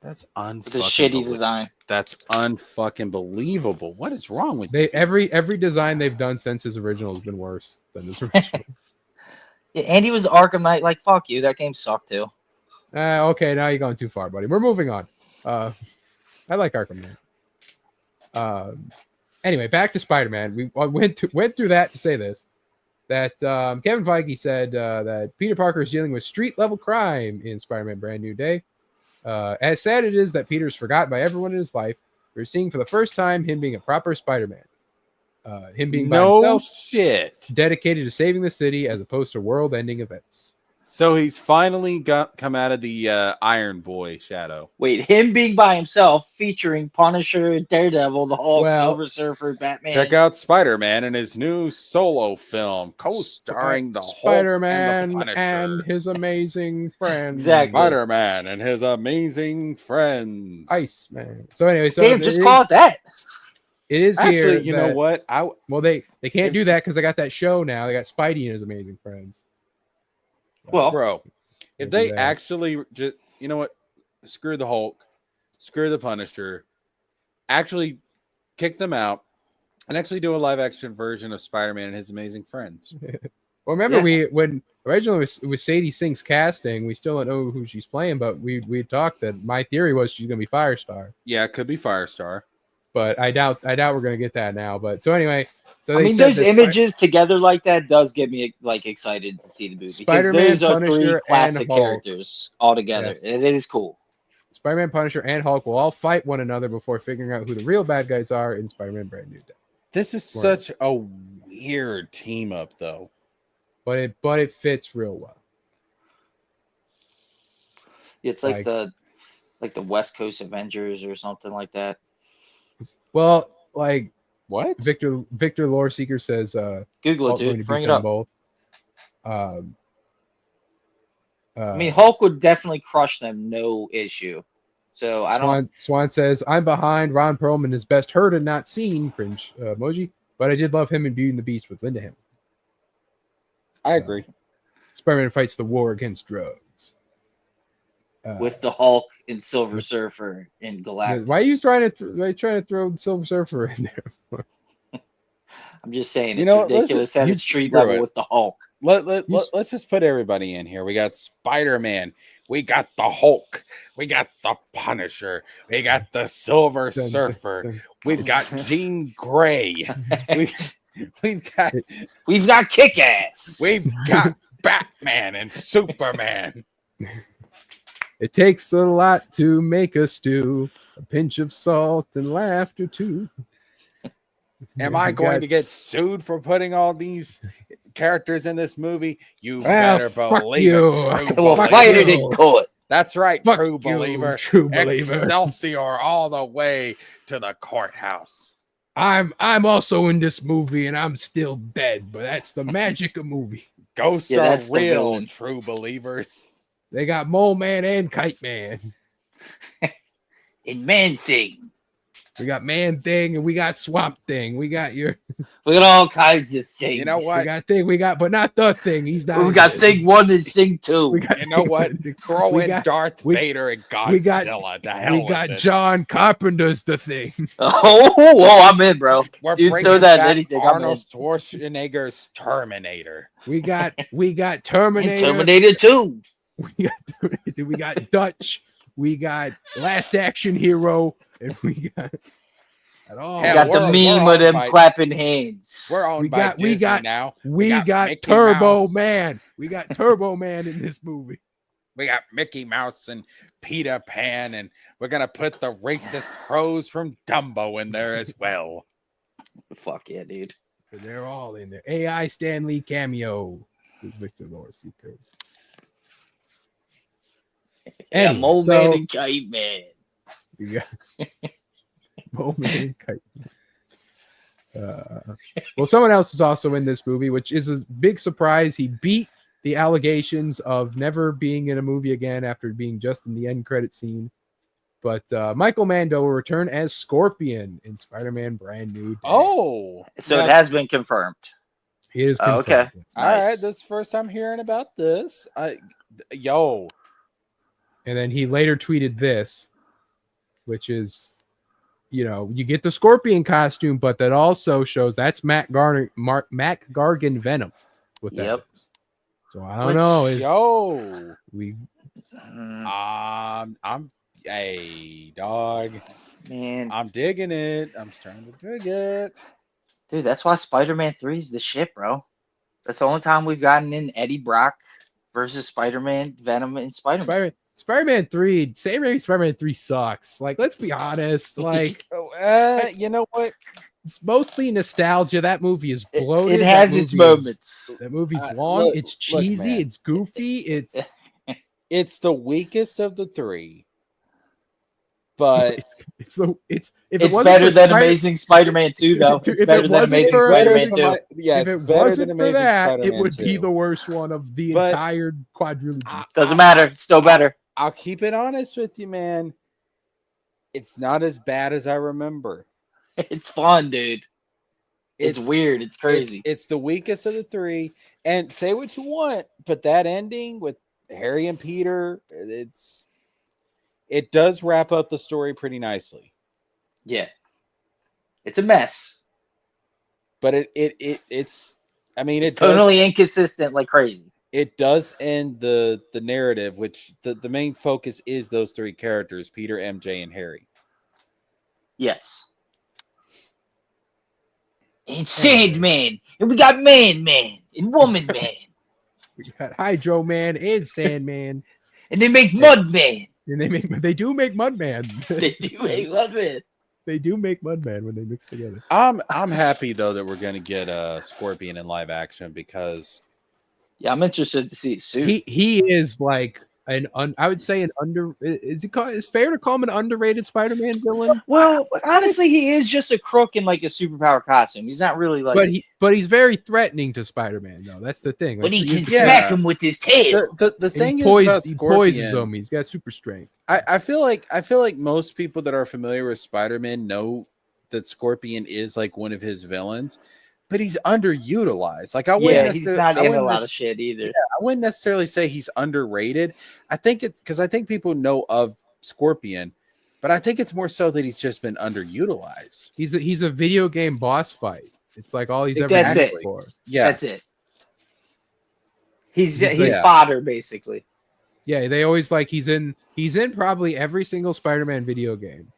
That's unfucking. With a shitty design. That's unfucking believable. What is wrong with you? Every design they've done since his original has been worse than his original. Yeah, and he was Arkham Knight. Like, fuck you. That game sucked too. Okay, now you're going too far, buddy. We're moving on. I like Arkham Knight. Anyway, back to Spider-Man. We went through that to say this. That Kevin Feige said that Peter Parker is dealing with street-level crime in Spider-Man Brand New Day. As sad it is that Peter's forgotten by everyone in his life, we're seeing for the first time him being a proper Spider-Man. Him being by himself, dedicated to saving the city as opposed to world-ending events. So he's finally come out of the Iron Boy shadow. Wait, him being by himself, featuring Punisher, Daredevil, the Hulk, Silver Surfer, Batman. Check out Spider-Man in his new solo film, co-starring the Spider-Man Hulk and the Punisher. And his amazing friends. Exactly. Spider-Man and his amazing friends. Iceman. So anyway, damn, just call it that. It is actually. You know what? Well, they can't do that because they got that show now. They got Spidey and his amazing friends. Well, bro, if they actually just, you know what, screw the Hulk, screw the Punisher, actually kick them out and actually do a live action version of Spider-Man and his amazing friends. Well, remember when originally with Sadie Sink's casting, we still don't know who she's playing, but we talked that my theory was she's going to be Firestar. Yeah, it could be Firestar. But I doubt we're going to get that now. But so anyway, I mean, those images together like that does get me like excited to see the movie. Spider-Man, because those are Punisher, three classic and Hulk. characters all together. Yes. It is cool. Spider-Man, Punisher, and Hulk will all fight one another before figuring out who the real bad guys are in Spider-Man Brand New Day. This is such a weird team up, though. But it fits real well. It's like the West Coast Avengers or something like that. Well, like what? Victor Loreseeker says. Google it, dude. Bring it up. Both. I mean, Hulk would definitely crush them, no issue. So I don't. Swan says, "I'm behind Ron Perlman is best heard and not seen." Cringe emoji. But I did love him in Beauty and the Beast with Linda Hamilton. I agree. Spider-Man fights the war against drugs. With the Hulk and Silver Surfer in Galactus. Why are you trying to throw Silver Surfer in there? I'm just saying, it's ridiculous that it's street level with the Hulk. Let's just put everybody in here. We got Spider-Man. We got the Hulk. We got the Punisher. We got the Silver Surfer. We've got Jean Grey. We've got Kick-Ass. We've got Batman and Superman. It takes a lot to make a stew, a pinch of salt and laughter too. Am I going to get sued for putting all these characters in this movie? You better believe it. We'll fight it in court. That's right, true you, believer. True believer. Excelsior all the way to the courthouse. I'm also in this movie and I'm still dead, but that's the magic of movie. Ghosts Yeah, are that's the real, villain. true believers. They got Mole Man and Kite Man. And Man Thing. We got Man Thing and we got Swamp Thing. We got We got all kinds of things. You know what? we got Thing. We got, but not the Thing. He's not. We got in it. Thing 1 and Thing 2. We got You know what? Throw we in got- Darth we- Vader and we got- Godzilla. The hell We with got it. John Carpenter's The Thing. Oh, whoa, I'm in, bro. We're Dude, bringing throw that in back anything, I'm Arnold in. Schwarzenegger's Terminator. We got And Terminator. Terminator 2. We got Dutch. We got Last Action Hero, and we got it all. We Hell, got we're- the we're meme on of them by- clapping hands. We're owned We by got- we Disney got- now. We got Mickey Turbo Mouse. Man. We got Turbo Man in this movie. We got Mickey Mouse and Peter Pan, and we're gonna put the racist crows from Dumbo in there as well. Fuck yeah, dude. So they're all in there. AI Stan Lee cameo. Who's Victor Morrissey? Yeah, Anyway, Mole so- Man and Kite Man. We got Mole Man and Kite. Well, someone else is also in this movie, which is a big surprise. He beat the allegations of never being in a movie again after being just in the end credit scene. But Michael Mando will return as Scorpion in Spider-Man Brand New Day. Oh, So now- it has been confirmed. It is Oh, okay. confirmed. all Nice. right. This is the first time hearing about this. Yo, And then he later tweeted this, which is, you get the Scorpion costume, but that also shows that's Mac Gargan Venom. What that Yep. is. So I don't Which- know. yo, We I'm hey dog. Man, I'm digging it. I'm starting to dig it. dude, that's why Spider-Man 3 is the shit, bro. That's the only time we've gotten in Eddie Brock versus Spider-Man, Venom, and Spider-Man. Spider-Man 3, Sam Raimi's Spider-Man 3 sucks. Like, let's be honest. Like, You know what? it's mostly nostalgia. That movie is bloated. It That has its movie is- moments. That movie's long. Look- it's look, cheesy. man. It's goofy. It's It's the weakest of the three. But it's if it It's wasn't better for than Spider- Amazing Spider-Man 2, though. If It's it better than wasn't Amazing for Spider-Man Amazing 2. yeah, if it's it better wasn't than for Amazing that, it Spider-Man would be 2. the worst one of the But- entire quadrilogy. Doesn't matter. It's still better. I'll keep it honest with you, man. It's not as bad as I remember. It's fun, dude. It's weird. It's crazy. It's the weakest of the three. And say what you want, but that ending with Harry and Peter, it does wrap up the story pretty nicely. Yeah. It's a mess. But it's I mean It's it does totally inconsistent like crazy. it does end the narrative, which the main focus is those three characters, Peter, MJ, and Harry. Yes. And Sandman. And we got Man and Woman Man. We got Hydro Man and Sandman, And they make Mud Man. and they do make Mudman. They do make Mud Man. They do make Mudman when they mix together. I'm happy though that we're gonna get Scorpion in live action because Yeah, I'm interested to see it soon. He is like I would say it's fair to call him an underrated Spider-Man villain, Well, honestly, he is just a crook in like a superpower costume. He's not really like. but he's very threatening to Spider-Man though. That's the thing. But he can Yeah. smack him with his tail. the thing he is about poises Scorpion, him. He's got super strength. I feel like most people that are familiar with Spider-Man know that Scorpion is like one of his villains, but he's underutilized. Like I wouldn't Yeah, he's necessar- not I in a wouldn't lot of nec- shit either. I wouldn't necessarily say he's underrated. I think it's because I think people know of Scorpion, but I think it's more so that he's just been underutilized. He's a video game boss fight. It's like all he's ever That's used it. for. Yeah, That's it. He's Yeah. fodder basically. Yeah, they always like he's in probably every single Spider-Man video game.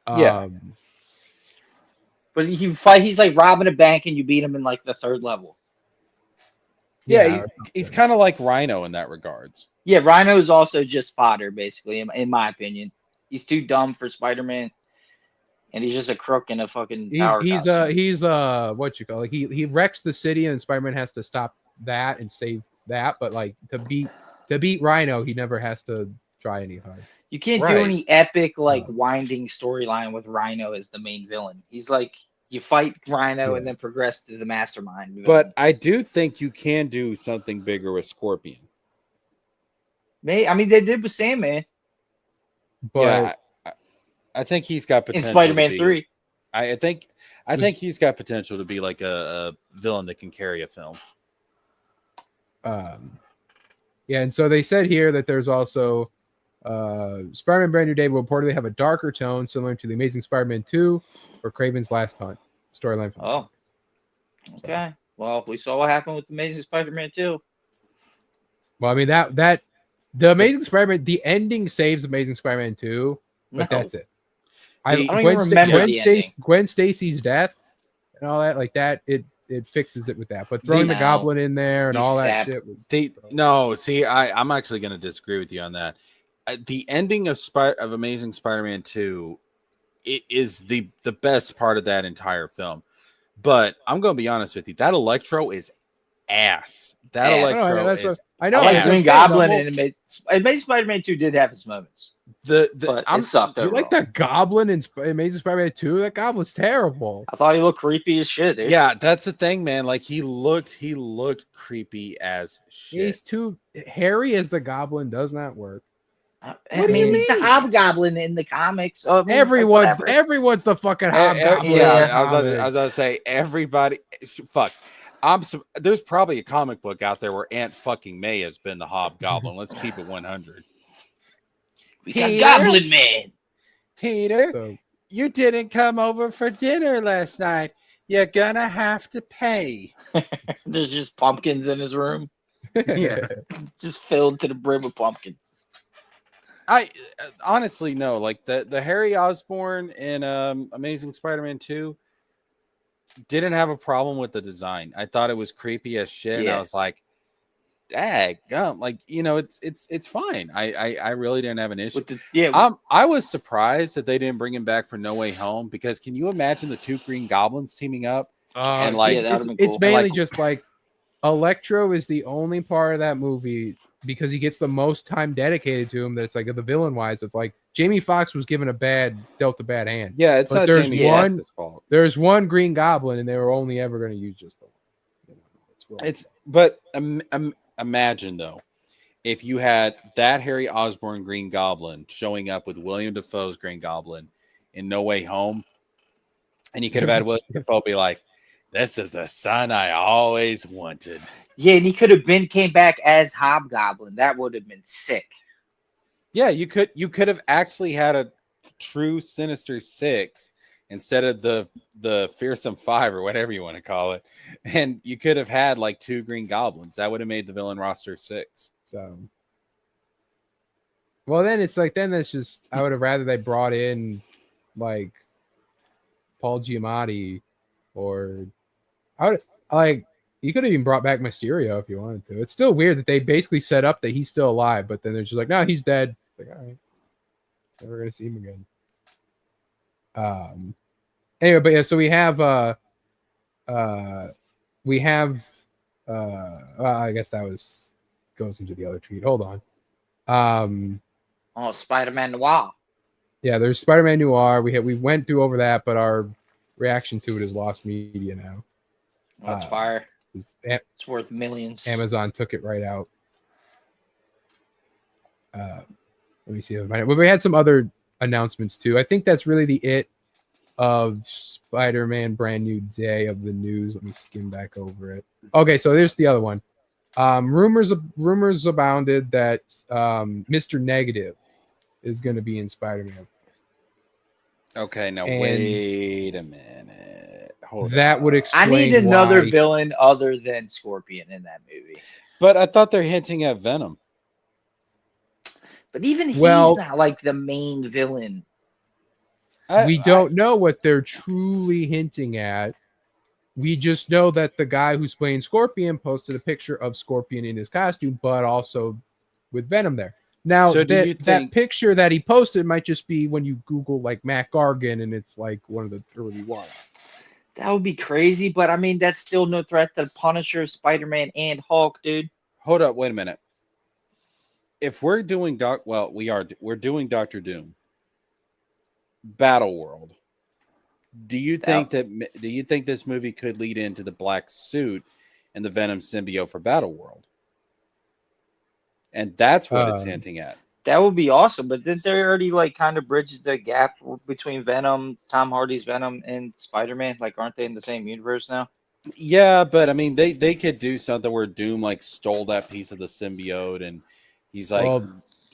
Yeah. But he's like robbing a bank and you beat him in like the third level. yeah, he's kind of like Rhino in that regards. Yeah, Rhino is also just fodder basically, in my opinion. He's too dumb for Spider-Man, and he's just a crook in a fucking power costume. he's what you call it? He wrecks the city and Spider-Man has to stop that and save that, but like to beat Rhino, he never has to try any hard. You can't do any epic like winding storyline with Rhino as the main villain. He's like you fight Rhino and then progress to the mastermind villain. But I do think you can do something bigger with Scorpion. I mean, they did with Sandman. But I think he's got potential. In Spider-Man 3. I think he's got potential to be like a villain that can carry a film. Yeah, and so they said here that there's also Spider-Man Brand New Day will reportedly have a darker tone similar to the Amazing Spider-Man 2 or Kraven's Last Hunt storyline. Oh, okay. Well, we saw what happened with Amazing Spider-Man 2. Well, I mean that the Amazing Spider-Man, the ending saves Amazing Spider-Man 2, but that's it. I don't even remember Gwen Stacy's death and all that, like that. It fixes it with that, but throwing the Goblin in there and all that shit was I'm actually going to disagree with you on that. The ending of Amazing Spider-Man 2 is the best part of that entire film. But I'm going to be honest with you, that Electro is ass. That Electro is. I know. I like Green Goblin and Amazing Spider-Man 2 did have its moments. But it sucked. You like the Goblin in Amazing Spider-Man 2? That Goblin's terrible. I thought he looked creepy as shit, dude. Yeah, that's the thing, man. Like he looked creepy as shit. He's too hairy as the Goblin does not work. I mean, he's the Hobgoblin in the comics. So, I mean, everyone's the fucking Hobgoblin. I was about to say everybody. Fuck. There's probably a comic book out there where Aunt fucking May has been the Hobgoblin. Let's keep it 100. We got Goblin Man. Peter, you didn't come over for dinner last night. You're gonna have to pay. There's just pumpkins in his room. Yeah, just filled to the brim with pumpkins. I honestly no, like the Harry Osborn in Amazing Spider-Man 2 didn't have a problem with the design. I thought it was creepy as shit. And I was like, dag, like, you know, it's fine. I really didn't have an issue. I was surprised that they didn't bring him back for No Way Home, because can you imagine the two Green Goblins teaming up? And like it's mainly just like Electro is the only part of that movie because he gets the most time dedicated to him. That's like the villain wise. It's like Jamie Foxx was dealt a bad hand. Yeah, it's not Jamie Foxx's fault. There's one Green Goblin, and they were only ever going to use just the one. Imagine though, if you had that Harry Osborn Green Goblin showing up with William Dafoe's Green Goblin in No Way Home, and you could have had William Dafoe be like, "This is the son I always wanted." Yeah, and he could have came back as Hobgoblin. That would have been sick. Yeah, you could have actually had a true Sinister Six instead of the Fearsome Five or whatever you want to call it, and you could have had like two Green Goblins. That would have made the villain roster 6. So, well, then it's like that's just I would have rather they brought in like Paul Giamatti, or I would like. You could have even brought back Mysterio if you wanted to. It's still weird that they basically set up that he's still alive, but then they're just like, no, he's dead. It's like, all right, never gonna see him again. Anyway, but yeah, so we have I guess that goes into the other tweet. Hold on. Spider-Man Noir. Yeah, there's Spider-Man Noir. We went through over that, but our reaction to it is lost media now. That's fire. It's worth millions. Amazon took it right out. Let me see. But we had some other announcements too. I think that's really the it of Spider-Man Brand New Day of the news. Let me skim back over it. Okay, so there's the other one. Rumors abounded that Mr. Negative is going to be in Spider-Man. Okay, now wait a minute. That would explain. I need another villain other than Scorpion in that movie. But I thought they're hinting at Venom. But even he's not like the main villain. We don't know what they're truly hinting at. We just know that the guy who's playing Scorpion posted a picture of Scorpion in his costume, but also with Venom there. Now, so that picture that he posted might just be when you Google like Matt Gargan, and it's like one of the early ones. That would be crazy, but I mean, that's still no threat to Punisher, Spider-Man, and Hulk, dude. Hold up, wait a minute. if we're doing we're doing Doctor Doom, Battle World. Do you think this movie could lead into the black suit and the Venom symbiote for Battle World? And that's what it's hinting at. That would be awesome, but didn't they already like kind of bridge the gap between Venom, Tom Hardy's Venom, and Spider-Man? Like, aren't they in the same universe now? Yeah, but I mean, they could do something where Doom like stole that piece of the symbiote, and he's like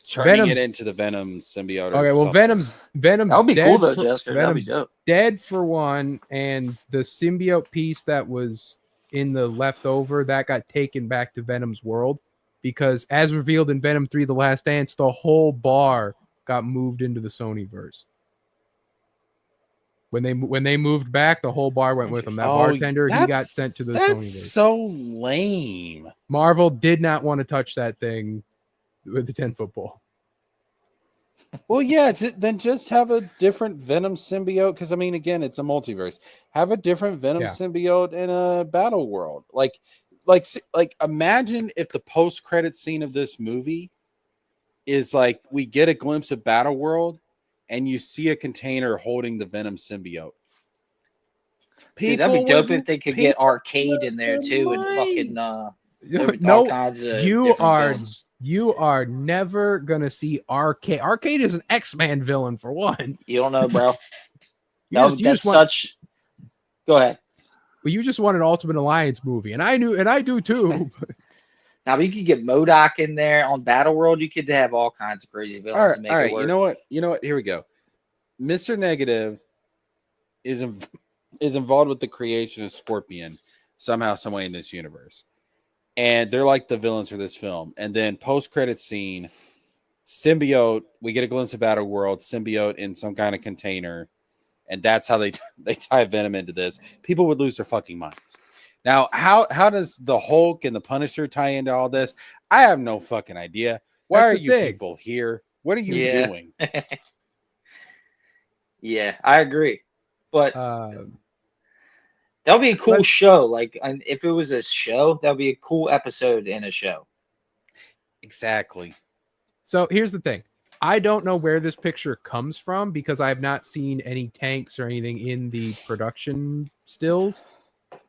turning it into the Venom symbiote. Okay, well, Venom's that would be cool though, Jester. That'd be dope. Dead for one, and the symbiote piece that was in the leftover that got taken back to Venom's world. Because as revealed in Venom 3: The Last Dance, the whole bar got moved into the Sony verse. When they moved back, the whole bar went with them. That bartender, he got sent to the Sony verse. That's so lame. Marvel did not want to touch that thing with the 10-foot pole. Well, yeah, then just have a different Venom symbiote. Because, I mean, again, it's a multiverse. Have a different Venom symbiote in a Battle World. Like imagine if the post-credit scene of this movie is like we get a glimpse of Battle World and you see a container holding the Venom symbiote. Dude, that'd be dope if they could get Arcade in there too and fucking all kinds of you are never gonna see Arcade. Arcade is an X-Man villain for one. You don't know, bro. Go ahead. Well, you just want an Ultimate Alliance movie, and I do too. Now, you could get MODOK in there on Battle World. You could have all kinds of crazy villains. All right. You know what? Here we go. Mr. Negative is involved with the creation of Scorpion somehow, some way in this universe, and they're like the villains for this film. And then post-credit scene, symbiote. We get a glimpse of Battle World, symbiote in some kind of container. And that's how they tie Venom into this. People would lose their fucking minds. Now, how does the Hulk and the Punisher tie into all this? I have no fucking idea. Why are you people here? What are you doing? Yeah, I agree. But that would be a cool show. Like, if it was a show, that would be a cool episode in a show. Exactly. So here's the thing. I don't know where this picture comes from because I have not seen any tanks or anything in the production stills.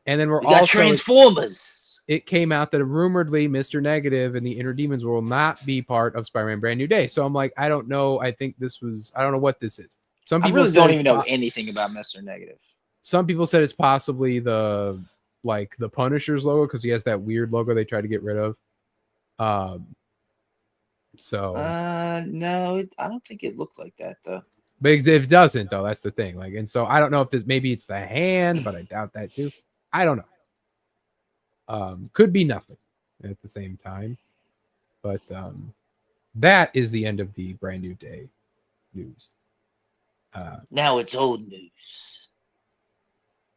And then we're also Transformers. It came out that rumoredly Mr. Negative and the Inner Demons will not be part of Spider-Man Brand New Day. So I'm like, I don't know. I don't know what this is. Some people don't even know anything about Mr. Negative. Some people said it's possibly the Punisher's logo because he has that weird logo they tried to get rid of. No, I don't think it looked like that though. But it doesn't though. That's the thing. Like, and so I don't know if maybe it's the hand, but I doubt that too. I don't know. Could be nothing at the same time. But that is the end of the Brand New Day news. Now it's old news.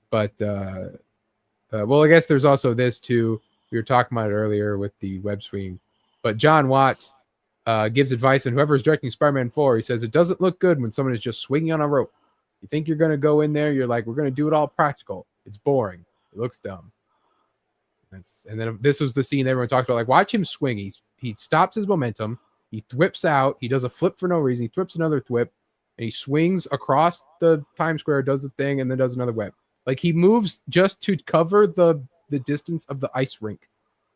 But well, I guess there's also this too. We were talking about it earlier with the web swing. But John Watts gives advice, and whoever is directing Spider-Man 4, he says, it doesn't look good when someone is just swinging on a rope. You think you're going to go in there, you're like, we're going to do it all practical. It's boring. It looks dumb. And then this was the scene everyone talked about. Like, watch him swing. He stops his momentum. He thwips out. He does a flip for no reason. He thwips another thwip. And he swings across the Times Square, does the thing, and then does another web. Like, he moves just to cover the distance of the ice rink.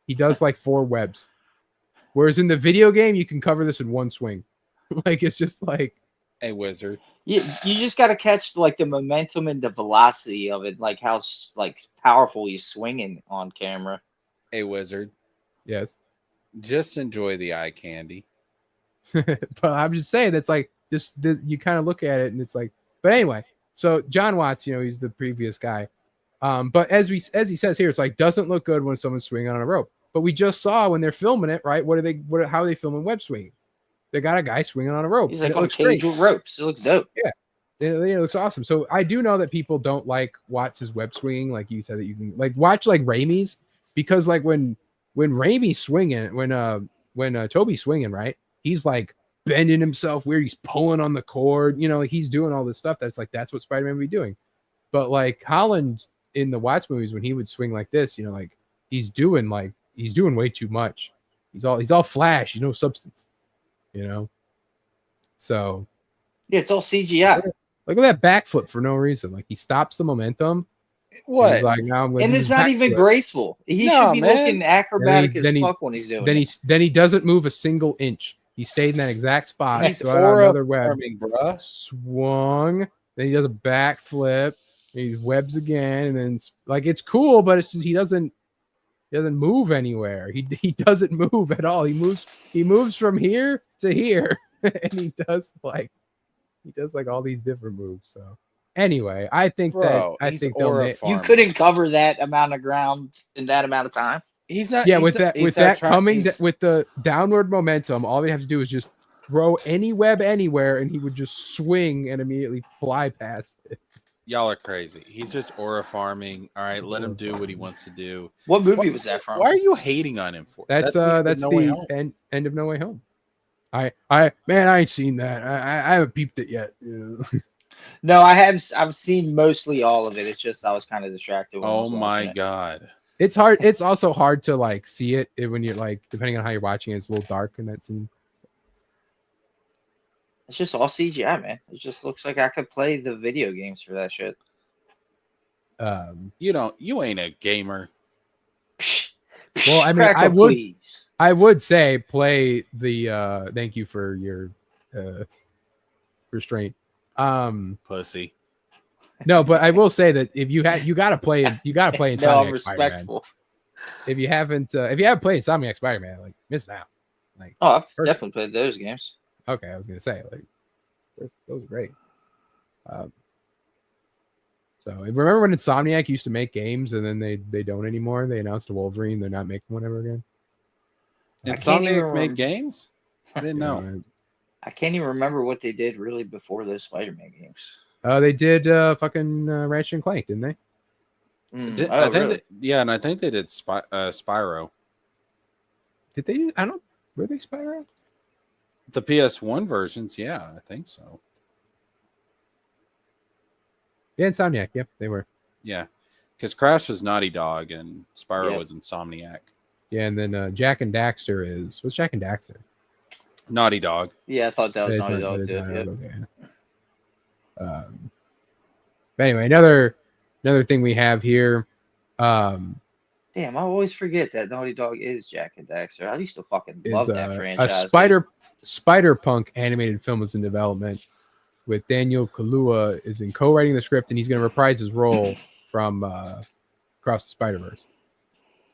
He does like 4 webs. Whereas in the video game, you can cover this in one swing. Like, it's just like a wizard. You just got to catch like the momentum and the velocity of it, like how like powerful he's swinging on camera. A wizard. Yes. Just enjoy the eye candy. But I'm just saying, it's like you kind of look at it and it's like. But anyway, so John Watts, he's the previous guy. But as he says here, it's like doesn't look good when someone's swinging on a rope. But we just saw when they're filming it, right? How are they filming web swinging? They got a guy swinging on a rope. He's like on cage with ropes. It looks dope. Yeah. It looks awesome. So I do know that people don't like Watts' web swinging. Like you said that you can like watch like Raimi's because like when Raimi's swinging, when Toby's swinging, right? He's like bending himself weird. He's pulling on the cord, like he's doing all this stuff. That's what Spider-Man would be doing. But like Holland in the Watts movies, when he would swing like this, like he's doing way too much. He's all flash, substance. you know. So Yeah, it's all CGI. look at that backflip for no reason. Like he stops the momentum. What? He's like, now I'm going to And do it's this not even backflip. graceful. He No, should be man. looking acrobatic Then as he- fuck when he's doing it. Then he doesn't move a single inch. He stayed in that exact spot. He's So on another web, farming, bruh. swung. Then he does a backflip. He webs again, and then like it's cool, but it's just he doesn't move anywhere. He doesn't move at all. He moves from here to here, and he does like all these different moves. So anyway, I think Bro, I he's think they'll aura ma- You farming. couldn't cover that amount of ground in that amount of time. He's not. yeah, he's with not- that he's with not that trying- coming he's- with the downward momentum, all they have to do is just throw any web anywhere, and he would just swing and immediately fly past it. Y'all are crazy. He's just aura farming. All right, let him do what he wants to do. What movie was that from? Why are you hating on him for? That's No Way the Home. end of No Way Home. I ain't seen that. I haven't peeped it yet. You know? No, I've seen mostly all of it. It's just I was kind of distracted. When I Oh was my watching it. god. It's hard. It's also hard to like see it when you're like, depending on how you're watching it, it's a little dark in that scene. It's just all CGI, man. It just looks like I could play the video games for that shit. You ain't a gamer. Well, I mean, Cracker, please. I would say play the thank you for your restraint. Pussy. No, but I will say that if you gotta play it, you gotta play No, Insomniac I'm Spider-Man. respectful. If you haven't played Insomniac Spider-Man, like missing out. Like Oh, I've Perfect. definitely played those games. okay, I was gonna say like those are great. So remember when Insomniac used to make games and then they don't anymore? They announced a Wolverine, they're not making one ever again. I can't even Insomniac make remember. games? I didn't know. Right? I can't even remember what they did really before those Spider-Man games. They did fucking Ratchet and Clank, didn't they? I think really? and I think they did Spyro. Did they? I don't. Were they Spyro? The PS1 versions, yeah, I think so. Yeah, Insomniac. Yep, they were. Yeah. Because Crash was Naughty Dog and Spyro Yep. was Insomniac. Yeah, and then Jack and Daxter what's Jack and Daxter? Naughty Dog. Yeah, I thought that was It's Naughty not- Dog it's too. not- Yep. okay. But anyway, another thing we have here. Damn, I always forget that Naughty Dog is Jack and Daxter. I used to fucking Is love that a franchise. Spider-Punk animated film is in development with Daniel Kaluuya is in co-writing the script and he's going to reprise his role from Across the Spider-Verse.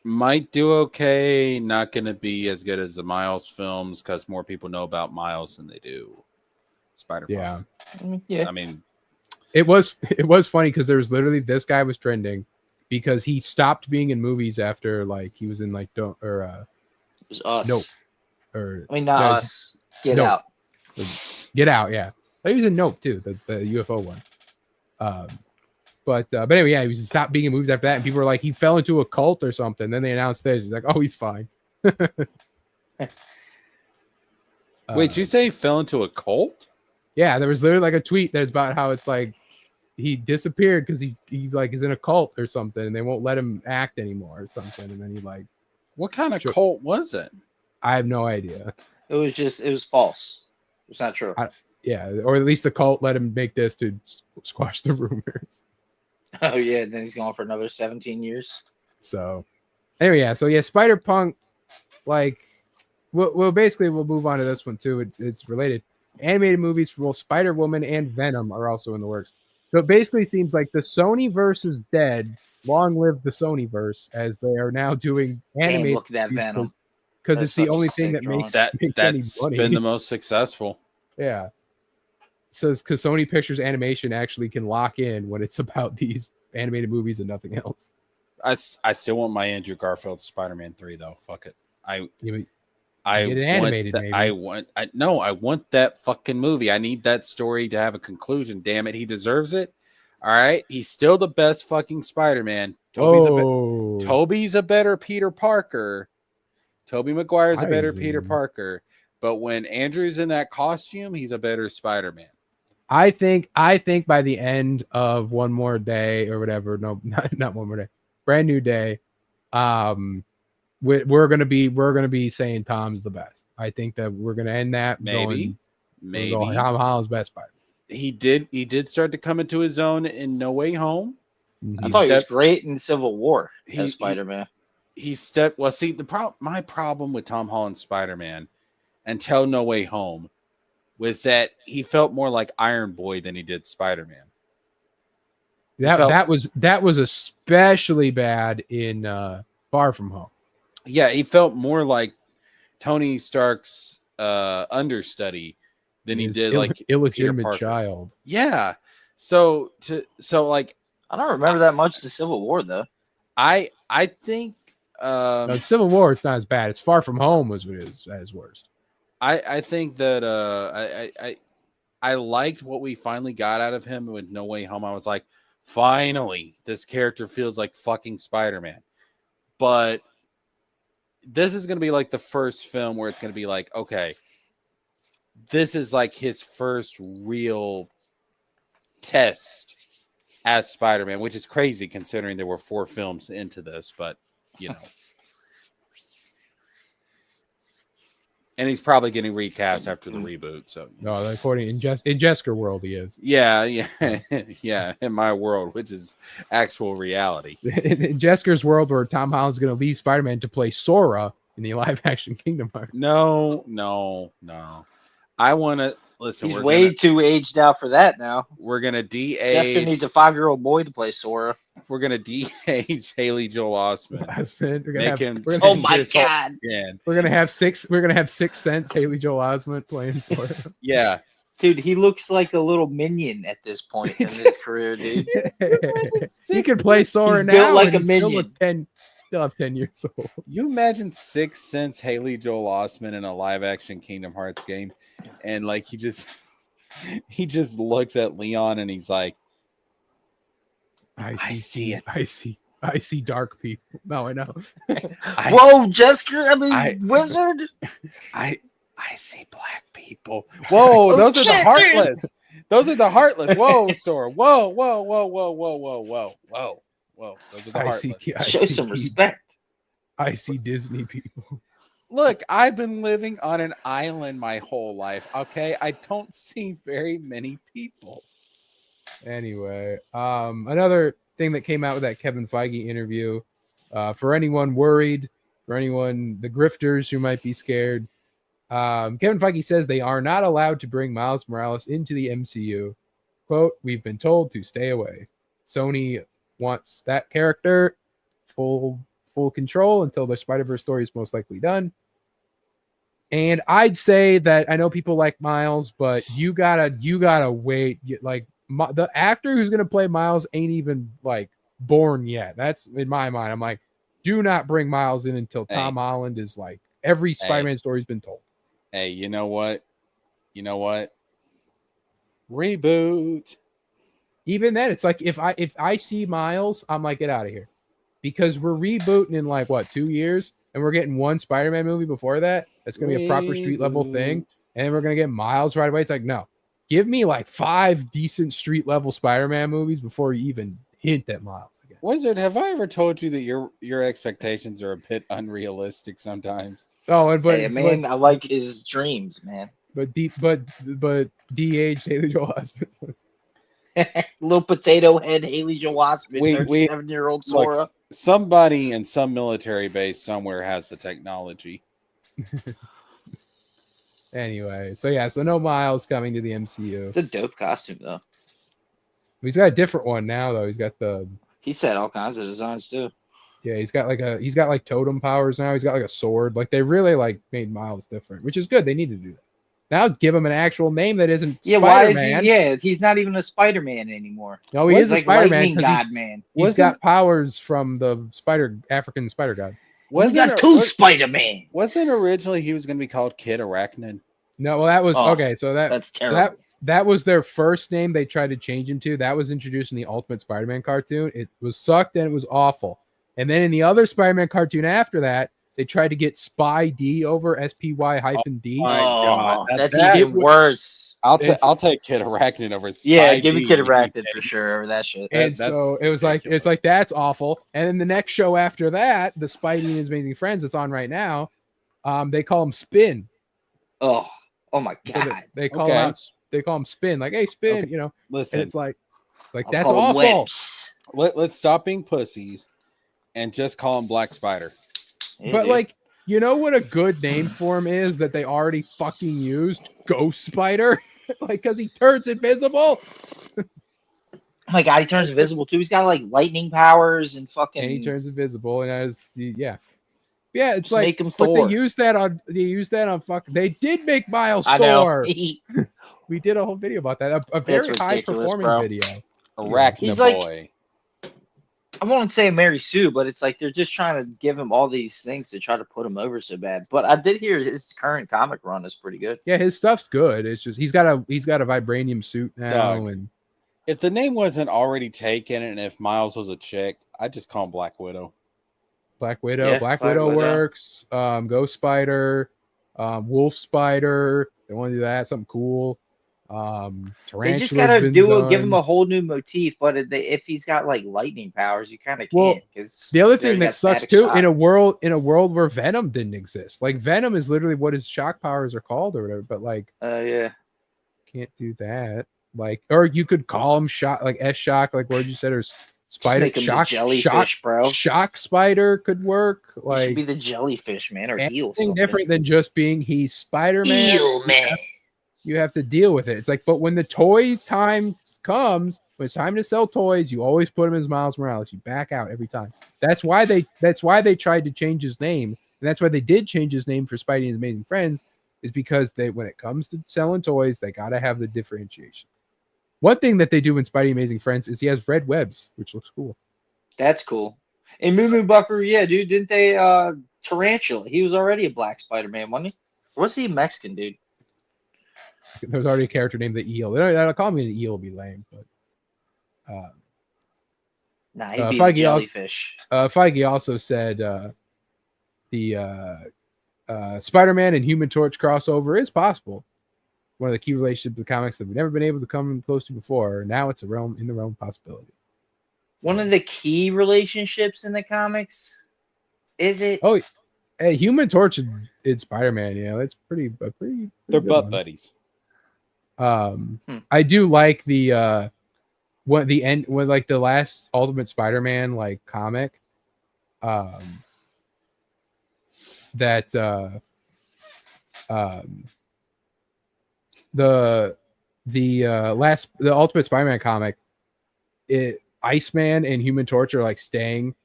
Might do okay. Not going to be as good as the Miles films because more people know about Miles than they do Spider-Punk. Yeah. Yeah. I mean, It was funny because there was literally this guy was trending because he stopped being in movies after like he was in like It was us. Nope. or I mean, not no, us. Get Nope. out. Get Out, yeah. But he was in Nope too, the UFO one. But anyway, yeah, he was stopped being in movies after that, and people were like, he fell into a cult or something. Then they announced this. He's like, oh, he's fine. wait, you say he fell into a cult? Yeah, there was literally like a tweet that's about how it's like he disappeared because he's like is in a cult or something, and they won't let him act anymore or something. And then he like, What kind of Sure. cult was it? I have no idea. It was false. It's not true. Yeah, or at least the cult let him make this to squash the rumors. Oh yeah, and then he's gone for another 17 years. So anyway, yeah, Spider-Punk, like, we'll basically we'll move on to this one too. It's related. Animated movies for both Spider-Woman and Venom are also in the works. So it basically seems like the Sony verse is dead. Long live the Sony verse, as they are now doing Damn, animated look at that Venom. because That's it's the such a only thing sick that drawing. makes any That's money. been the most successful. Yeah. So because Sony Pictures Animation actually can lock in when it's about these animated movies and nothing else. I still want my Andrew Garfield Spider-Man 3 though. Fuck it. I Get it animated, maybe. I want that fucking movie. I need that story to have a conclusion. Damn it, he deserves it. All right, he's still the best fucking Spider-Man. Toby's a better Peter Parker. Tobey Maguire's a better Peter Parker. But when Andrew's in that costume, he's a better Spider-Man. I think by the end of One More Day or whatever, no, not One More Day, Brand New Day, we're gonna be saying Tom's the best. I think that we're gonna end that. Maybe. Tom Holland's best Spider. He did start to come into his own in No Way Home. I thought he was great in Civil War as Spider-Man. He stepped. Well, see, my problem with Tom Holland's Spider-Man until No Way Home was that he felt more like Iron Boy than he did Spider-Man. That was especially bad in Far From Home. Yeah, he felt more like Tony Stark's understudy than he did like illegitimate child. Yeah. So like I don't remember that much the Civil War though. I think no, Civil War it's not as bad. It's Far From Home was at his worst. I think that I liked what we finally got out of him with No Way Home. I was like, finally, this character feels like fucking Spider-Man. But this is going to be like the first film where it's going to be like, okay, this is like his first real test as Spider-Man, which is crazy considering there were 4 films into this, but you know. And he's probably getting recast after the reboot. So no, according in Jessica world, he is. Yeah. Yeah. In my world, which is actual reality. In Jessica's world, where Tom Holland's going to leave Spider-Man to play Sora in the live-action Kingdom Hearts. No. I want to listen. He's way too aged out for that now. We're gonna de-age. Jessica needs a 5-year-old boy to play Sora. We're gonna de-age Haley Joel Osment. Oh my god! We're gonna have 6 Sense Haley Joel Osment playing Sora. Yeah, dude, he looks like a little minion at this point in his career, dude. He can play Sora He's now. Built like a minion. Still have 10 years old. You imagine 6 Sense Haley Joel Osment in a live-action Kingdom Hearts game, and like he just looks at Leon and he's like, I see it. I see dark people. No, I know. Whoa, Jessica! I mean, wizard. I see black people. Whoa, those are the heartless. Those are the heartless. Whoa, Sora. Whoa. Those are the heartless. Show some respect. I see Disney people. Look, I've been living on an island my whole life. Okay, I don't see very many people. Anyway, another thing that came out with that Kevin Feige interview, for anyone worried, for anyone, the grifters who might be scared, Kevin Feige says they are not allowed to bring Miles Morales into the MCU. Quote, we've been told to stay away. Sony wants that character full control until the Spider-Verse story is most likely done. And I'd say that I know people like Miles, but you gotta wait. Like the actor who's gonna play Miles ain't even like born yet. That's in my mind. I'm like, do not bring Miles in until Tom Holland is like every Spider-Man story's been told. Hey, you know what? Reboot. Even then, it's like if I see Miles, I'm like, get out of here, because we're rebooting in like what 2 years, and we're getting one Spider-Man movie before that. That's gonna be a proper street level thing, and then we're gonna get Miles right away. It's like, no, give me like 5 decent street level Spider-Man movies before you even hint at Miles again. Wizard, have I ever told you that your expectations are a bit unrealistic sometimes? Oh, but hey, man, I like his dreams, man. But DH Haley Joel Osment. Little potato head Haley Joel Osment, 37-year-old Sora. Look, somebody in some military base somewhere has the technology. Anyway, so no Miles coming to the MCU. It's a dope costume though. He's got a different one now though. He said all kinds of designs too. Yeah, he's got like totem powers now. He's got like a sword. Like they really like made Miles different, which is good. They need to do that. Now give him an actual name that isn't Spider-Man. Why is he? Yeah, he's not even a Spider-Man anymore. No, he is a like Spider-Man. God, man. He's got powers from the African spider god. He's got 2 Spider-Man. Wasn't originally he was going to be called Kid Arachnid? No, well that was okay. So that's terrible. That was their first name. They tried to change him to. That was introduced in the Ultimate Spider-Man cartoon. It was sucked and it was awful. And then in the other Spider-Man cartoon after that, they tried to get Spy D over SPY-D. Oh my God, that's even worse. I'll take Kid Arachnid over Spy D. Yeah, give me Kid Arachnid for sure over that shit. And so it was ridiculous. It's like that's awful. And then the next show after that, the Spidey and His Amazing Friends that's on right now, they call him Spin. Oh my So god. they call Okay. him out. They call him Spin, like, hey, Spin, Okay. you know. Listen, And it's like I'll that's call 'em awful. whips. let's stop being pussies and just call him Black Spider. Yeah, But dude. like, you know what a good name for him is that they already fucking used? Ghost Spider. Like, because he turns invisible. Oh my god, he turns invisible too. He's got like lightning powers and fucking. And he turns invisible, and yeah. It's Just like, make him but they Thor. used that on they did make Miles I know. Thor. We did a whole video about that. A very That's high ridiculous, performing bro. video. Arachna He's like- Boy. I won't say Mary Sue, but it's like they're just trying to give him all these things to try to put him over so bad. But I did hear his current comic run is pretty good. Yeah, his stuff's good. It's just he's got a vibranium suit now, Dog. and If the name wasn't already taken, and if Miles was a chick, I'd just call him Black Widow. Black Widow. Yeah, Black Black Widow Widow. works. Ghost Spider, Wolf Spider. They want to do that, something cool. They just gotta give him a whole new motif. But if he's got like lightning powers, you kind of Well, can't. Because the other thing that sucks too, in a world where Venom didn't exist, like Venom is literally what his shock powers are called or whatever. But like, yeah. can't do that. Like, or you could call him shock, like S shock, like what you said, or Spider Make him shock, the jellyfish, bro. Shock Spider could work. He should Like be the jellyfish man or eel. anything Something. different than just being he's Spider-Man. Eel man. You have to deal with it. It's like, but when the toy time comes, when it's time to sell toys, you always put him as Miles Morales. You back out every time. That's why they tried to change his name, and that's why they did change his name for Spidey and His Amazing Friends, is because when it comes to selling toys, they gotta have the differentiation. One thing that they do in Spidey Amazing Friends is he has red webs, which looks cool. That's cool. And Moo Moo Buckaroo, yeah, dude, didn't they Tarantula? He was already a black Spider-Man, wasn't he? Or was he Mexican, dude? There's already a character named the Eel. They'll call me the Eel, be lame, but Nah, he'd be Feige a jellyfish. Feige also said the Spider-Man and Human Torch crossover is possible. One of the key relationships of the comics that we've never been able to come close to before. Now it's in the realm of possibility. One of the key relationships in the comics? Is it? Oh, hey, Human Torch and Spider-Man, that's pretty They're good butt one. buddies. I do like the the last Ultimate Spider-Man like comic, the Ultimate Spider-Man comic, Iceman and Human Torch are like staying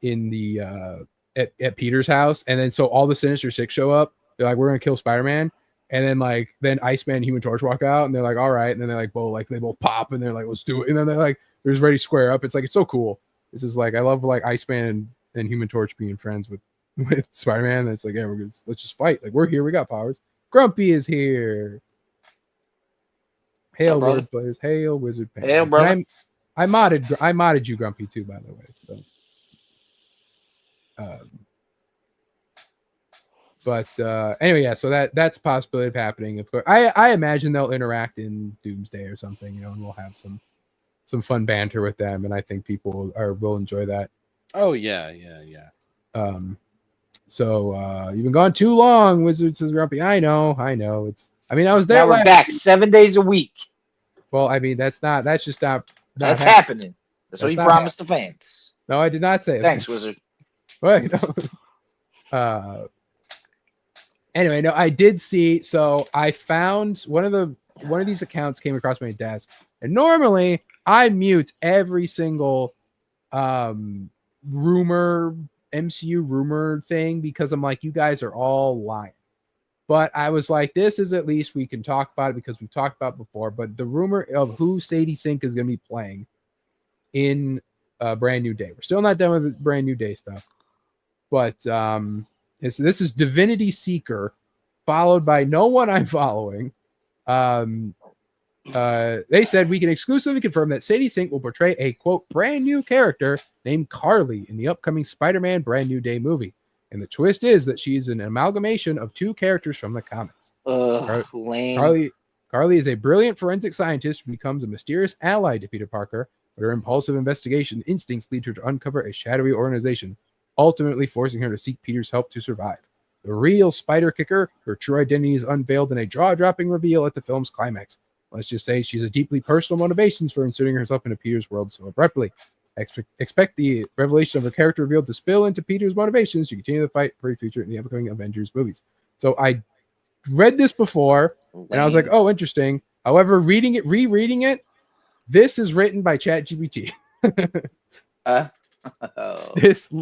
in the at Peter's house, and then so all the Sinister Six show up. They're like, we're gonna kill Spider-Man. And then Iceman and Human Torch walk out, and they're like, all right. And then they're like, well, like they both pop, and they're like, let's do it. And then they're like, they're just ready to square up. It's like, it's so cool. This is like, I love like Iceman and Human Torch being friends with Spider-Man. And it's like, yeah, let's just fight. Like, we're here, we got powers. Grumpy is here. Hail, Wordplayers. Hail, Wizard Pan. Hail, brother. I modded you, Grumpy, too, by the way. So but anyway, yeah, so that's a possibility of happening. Of course, I imagine they'll interact in Doomsday or something, and we'll have some fun banter with them, and I think people will enjoy that. Oh yeah. So you've been gone too long, Wizard, says Grumpy. I know. I was there. Now we're back 7 days a week. Well, I mean, that's just not That's happening. That's what you not promised the fans. No, I did not say it. Thanks, Wizard. Wait, no. Anyway, no, I did see. So I found one of these accounts came across my desk, and normally I mute every single MCU rumor thing because I'm like, you guys are all lying. But I was like, this is at least we can talk about it because we've talked about it before. But the rumor of who Sadie Sink is going to be playing in Brand New Day, we're still not done with Brand New Day stuff, but this is Divinity Seeker, followed by no one I'm following. They said we can exclusively confirm that Sadie Sink will portray a, quote, brand new character named Carly in the upcoming Spider-Man Brand New Day movie. And the twist is that she's an amalgamation of two characters from the comics. Lame. Carly is a brilliant forensic scientist who becomes a mysterious ally to Peter Parker, but her impulsive investigation instincts lead her to uncover a shadowy organization, ultimately forcing her to seek Peter's help to survive. the real spider kicker. Her true identity is unveiled in a jaw-dropping reveal at the film's climax. Let's just say she's a deeply personal motivations for inserting herself into Peter's world so abruptly. Expect the revelation of her character revealed to spill into Peter's motivations to continue the fight for the future in the upcoming Avengers movies. So I read this before, and I was like, oh, interesting. However, rereading it, this is written by ChatGPT. This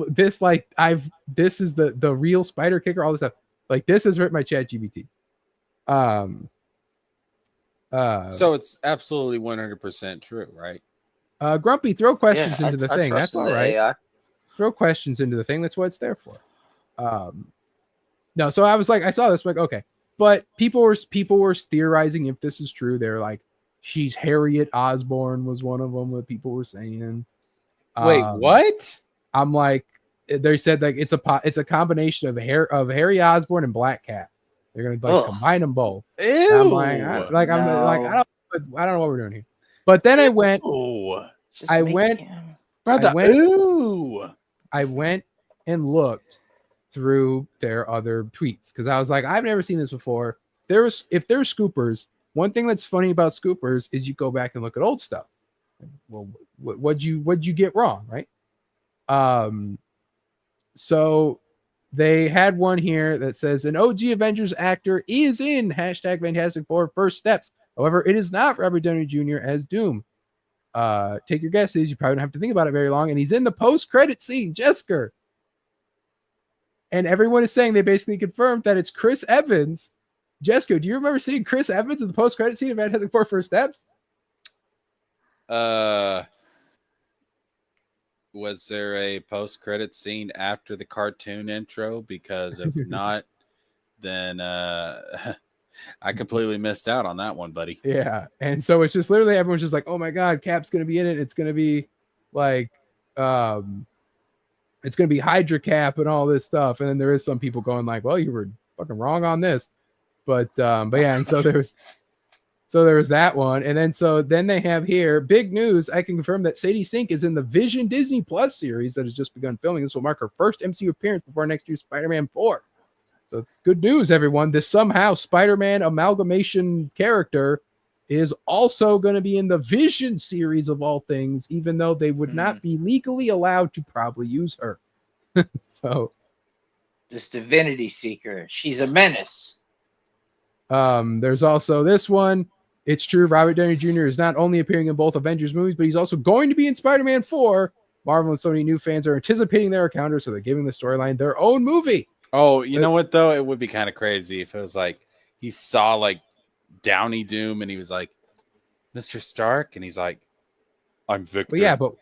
is the real spider kicker, all this stuff. Like, this is written by ChatGPT. So it's absolutely 100% true, right? Grumpy, throw questions into the thing. That's all right. AI. Throw questions into the thing. That's what it's there for. No, so I was like, I saw this, like, okay. But people were theorizing if this is true. They're like, she's Harriet Osborn was one of them. What people were saying. Wait, what? I'm like, they said like it's a combination of Harry Osborn and Black Cat. They're gonna combine them both. Ew. I'm like, I don't know what we're doing here. But then I went, I went and looked through their other tweets because I was like, I've never seen this before. If there's scoopers, one thing that's funny about scoopers is you go back and look at old stuff. Well, what'd you get wrong, right? So they had one here that says an OG Avengers actor is in hashtag Fantastic Four First Steps. However, it is not Robert Downey Jr. as Doom. Take your guesses. You probably don't have to think about it very long. And he's in the post-credit scene, Jessica. And everyone is saying they basically confirmed that it's Chris Evans. Jessica, do you remember seeing Chris Evans in the post-credit scene of Fantastic Four First Steps? Was there a post-credit scene after the cartoon intro? Because if not, then I completely missed out on that one, buddy. Yeah, and so it's just literally everyone's just like, "Oh my God, Cap's gonna be in it. It's gonna be like, it's gonna be Hydra Cap and all this stuff." And then there is some people going like, "Well, you were fucking wrong on this," but yeah, and so there was that one, and then they have here big news. I can confirm that Sadie Sink is in the Vision Disney Plus series that has just begun filming. This will mark her first MCU appearance before next year's Spider-Man 4. So good news, everyone. This somehow Spider-Man amalgamation character is also going to be in the Vision series of all things, even though they would not be legally allowed to probably use her. So this Divinity Seeker, she's a menace. There's also this one. It's true, Robert Downey Jr. is not only appearing in both Avengers movies, but he's also going to be in Spider-Man 4. Marvel and Sony new fans are anticipating their encounter, so they're giving the storyline their own movie. Oh, you know what, though? It would be kind of crazy if it was like he saw like Downey Doom and he was like, Mr. Stark, and he's like, I'm Victor. But yeah, but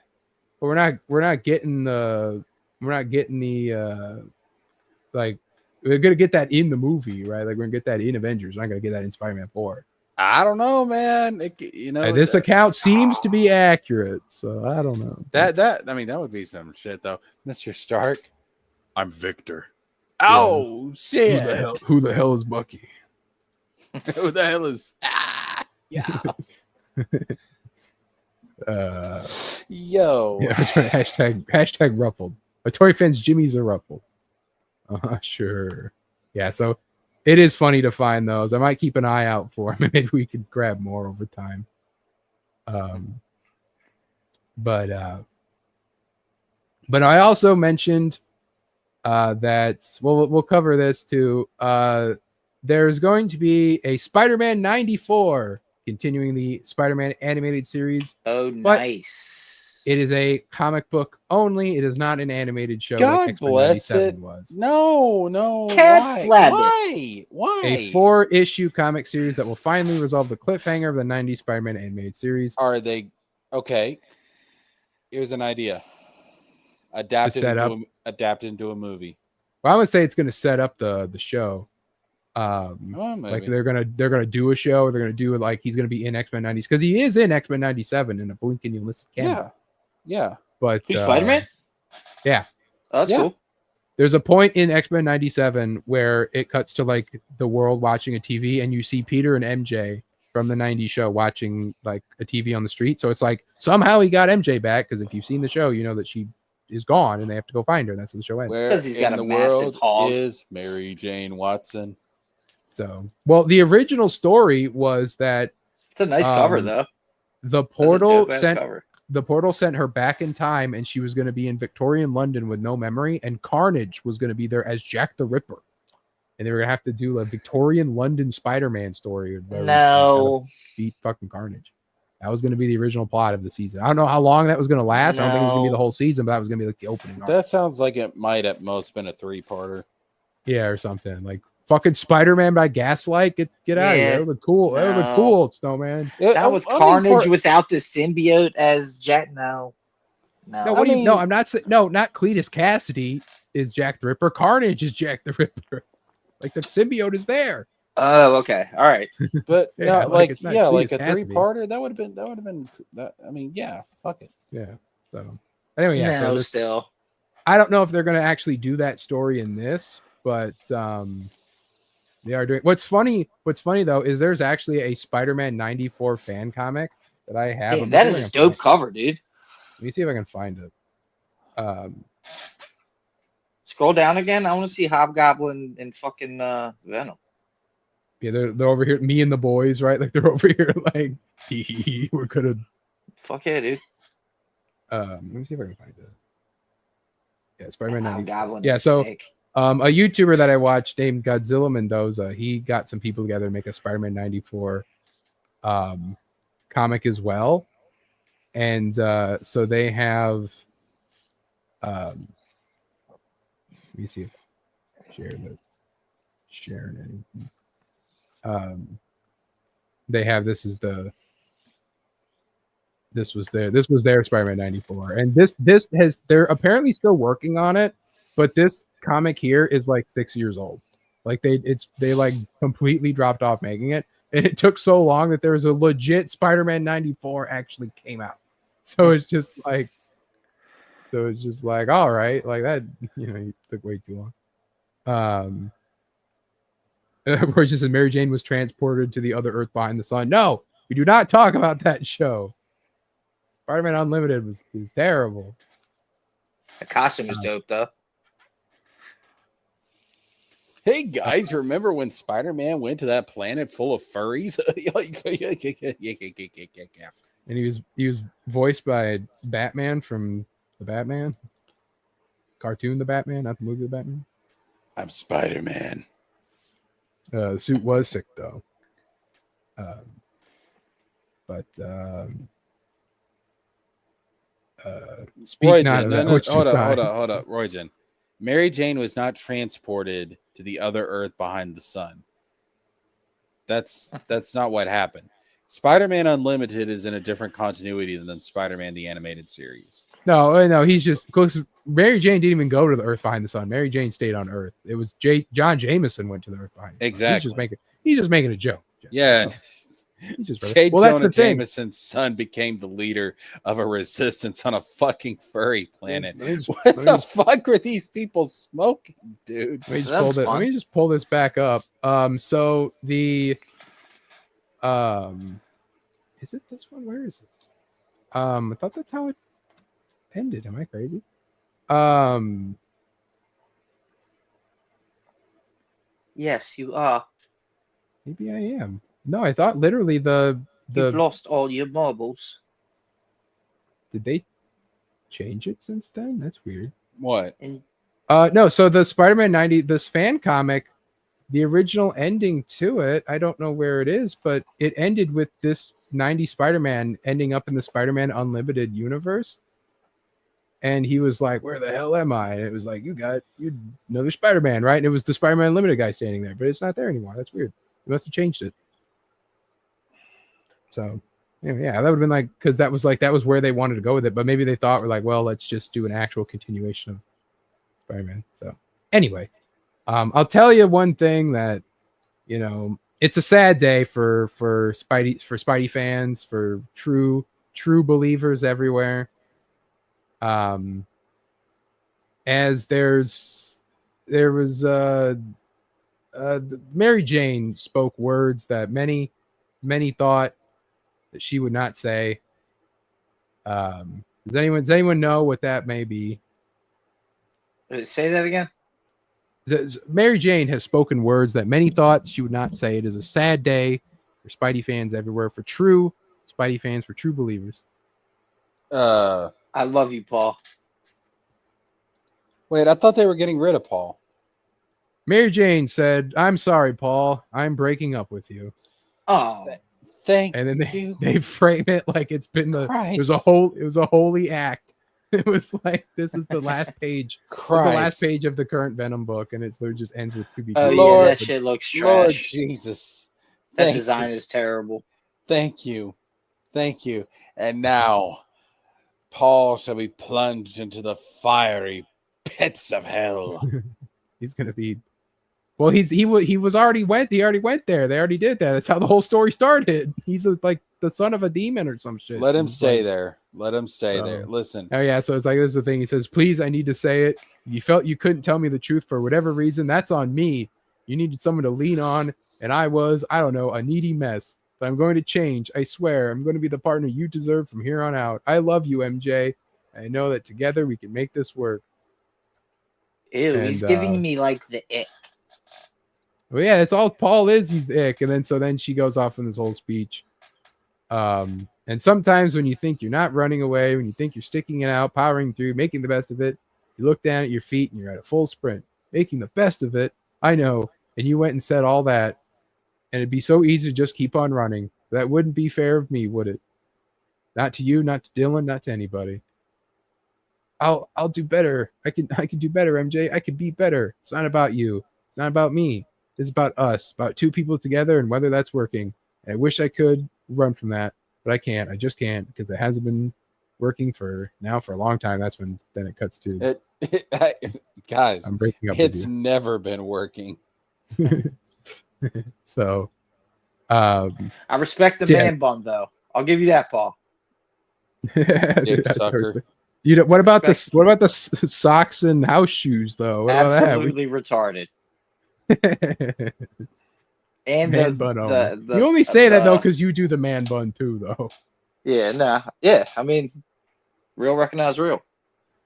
we're not getting the like, we're gonna get that in the movie, right? Like, we're gonna get that in Avengers. We're not gonna get that in Spider-Man 4. I don't know, man. This account seems to be accurate, so I don't know. That would be some shit, though. Mr. Stark, I'm Victor. Oh, shit. Who the hell is Bucky? Who the hell is... yeah. Yo. Yeah, hashtag ruffled. My toy fans' jimmies are ruffled. Sure. Yeah, so it is funny to find those. I might keep an eye out for them. Maybe we could grab more over time. But I also mentioned that we'll cover this too. There's going to be a Spider-Man 94 continuing the Spider-Man animated series. Oh, nice. It is a comic book only. It is not an animated show. God like bless it. Was. No. Why? A 4-issue comic series that will finally resolve the cliffhanger of the 90s Spider-Man animated series. Are they okay? Here's an idea. Adapted into a movie. Well, I would say it's going to set up the show. Like they're gonna do a show, or they're gonna do it like he's gonna be in X-Men 90s, because he is in X-Men 97 in a blink and you miss it cameo. Yeah. But who's Spider-Man? Yeah. Oh, that's cool. There's a point in X-Men 97 where it cuts to like the world watching a TV, and you see Peter and MJ from the 90s show watching like a TV on the street. So it's like somehow he got MJ back, because if you've seen the show, you know that she is gone, and they have to go find her. And that's how the show ends. Where 'cause he's got in a the massive world hog. is Mary Jane Watson? So, well, the original story was that It's a nice cover though. the That's a portal dope-ass sent cover. the portal sent her back in time, and she was going to be in Victorian London with no memory, and Carnage was going to be there as Jack the Ripper, and they were going to have to do a Victorian London Spider-Man story. Where No, beat fucking Carnage. That was going to be the original plot of the season. I don't know how long that was going to last. I don't think it was going to be the whole season, but that was going to be like the opening arc. That sounds like it might at most been a 3-parter. Yeah, or something like fucking Spider-Man by Gaslight. Get out of here. That would look cool. That would look cool, Snowman. not with Carnage without the symbiote as Jack. No. No, what do you? No, I'm not saying. No, not Cletus Cassidy is Jack the Ripper. Carnage is Jack the Ripper. Like the symbiote is there. Oh, okay, all right. But Yeah, no, like, like it's not yeah, like Cletus a Cassidy. 3-parter. That would have been that. I mean, yeah, fuck it. Yeah. So anyway, yeah. No, So this, still. I don't know if they're going to actually do that story in this, but they are doing. What's funny though is there's actually a Spider-Man 94 fan comic that I have. Damn, that is a dope cover, dude. Let me see if I can find it. Scroll down again. I want to see Hobgoblin and fucking Venom. Yeah, they're over here. Me and the boys, right? Like they're over here, like we're gonna. Fuck yeah, dude. Let me see if I can find it. Yeah, Spider-Man 94. Hobgoblin. Yeah, is so sick. a YouTuber that I watched named Godzilla Mendoza, he got some people together to make a Spider-Man 94 comic as well. And so they have let me see if I sharing anything. They have this was their Spider-Man 94, and this has they're apparently still working on it, but this comic here is like 6 years old. Like they like completely dropped off making it, and it took so long that there was a legit Spider-Man 94 actually came out. So it's just like all right, like that, it took way too long. Where just said Mary Jane was transported to the other Earth behind the sun. No, we do not talk about that show. Spider-Man Unlimited was terrible. The costume is dope though. Hey guys, remember when Spider-Man went to that planet full of furries? And he was voiced by Batman from the Batman cartoon, the Batman, not the movie, the Batman. I'm Spider-Man. The suit was sick though. Speak not of that. Hold up, Roygen. Mary Jane was not transported to the other Earth behind the sun. That's not what happened. Spider-Man Unlimited is in a different continuity than Spider-Man the Animated Series. No, he's just because Mary Jane didn't even go to the Earth behind the sun. Mary Jane stayed on Earth. It was John Jameson went to the Earth behind the sun. Exactly. He's just making a joke. Yeah. J. Jonah Jameson's son became the leader of a resistance on a fucking furry planet. What the fuck were these people smoking, dude? Let me just pull this back up. So the is it this one? Where is it? I thought that's how it ended. Am I crazy? Yes, you are. Maybe I am. No, I thought literally You've lost all your marbles. Did they change it since then? That's weird. What? No, so the Spider-Man 90, this fan comic, the original ending to it, I don't know where it is, but it ended with this 90 Spider-Man ending up in the Spider-Man Unlimited universe. And he was like, where the hell am I? And it was like, you another Spider-Man, right? And it was the Spider-Man Unlimited guy standing there, but it's not there anymore. That's weird. They must have changed it. So, yeah, that would have been like, because that was where they wanted to go with it. But maybe they thought, we're like, well, let's just do an actual continuation of Spider-Man. So, anyway, I'll tell you one thing that, it's a sad day for Spidey fans, for true believers everywhere. As there was Mary Jane spoke words that many thought that she would not say. Does anyone know what that may be? Say that again. Mary Jane has spoken words that many thought she would not say. It is a sad day for Spidey fans everywhere, for true Spidey fans, for true believers. I love you, Paul. Wait, I thought they were getting rid of Paul. Mary Jane said, "I'm sorry, Paul. I'm breaking up with you." Oh, Thank And then you. they frame it like it's been it was a holy act. It was like this is the last page. This is the last page of the current Venom book, and it just ends with to be. oh Lord- yeah, that shit looks trash. Lord Jesus. That Thank design you. is terrible. Thank you. Thank you. And now, Paul shall be plunged into the fiery pits of hell. He's gonna be. Well, he already went there. They already did that. That's how the whole story started. He's like the son of a demon or some shit. Let him He's stay like, there. Let him stay there. Oh. Listen. Oh yeah, so it's like this is the thing. He says, "Please, I need to say it. You felt you couldn't tell me the truth for whatever reason. That's on me. You needed someone to lean on, and I don't know, a needy mess. But I'm going to change. I swear. I'm going to be the partner you deserve from here on out. I love you, MJ. I know that together we can make this work." Ew, he's giving me like the ick. Well, yeah, that's all Paul is. He's the ick. And then she goes off in this whole speech. And sometimes when you think you're not running away, when you think you're sticking it out, powering through, making the best of it, you look down at your feet and you're at a full sprint, making the best of it. I know. And you went and said all that. And it'd be so easy to just keep on running. That wouldn't be fair of me, would it? Not to you, not to Dylan, not to anybody. I'll do better. I can do better, MJ. I can be better. It's not about you. It's not about me. It's about us, about two people together and whether that's working. And I wish I could run from that, but I can't. I just can't because it hasn't been working for a long time. That's when then it cuts to guys, I'm breaking up. It's never been working. So I respect the man bun though. I'll give you that, Paul. Dick sucker. What about the socks and house shoes though? What Absolutely retarded. And man bun. You only say that though because you do the man bun too, though. Yeah, nah, yeah. I mean, real recognize real.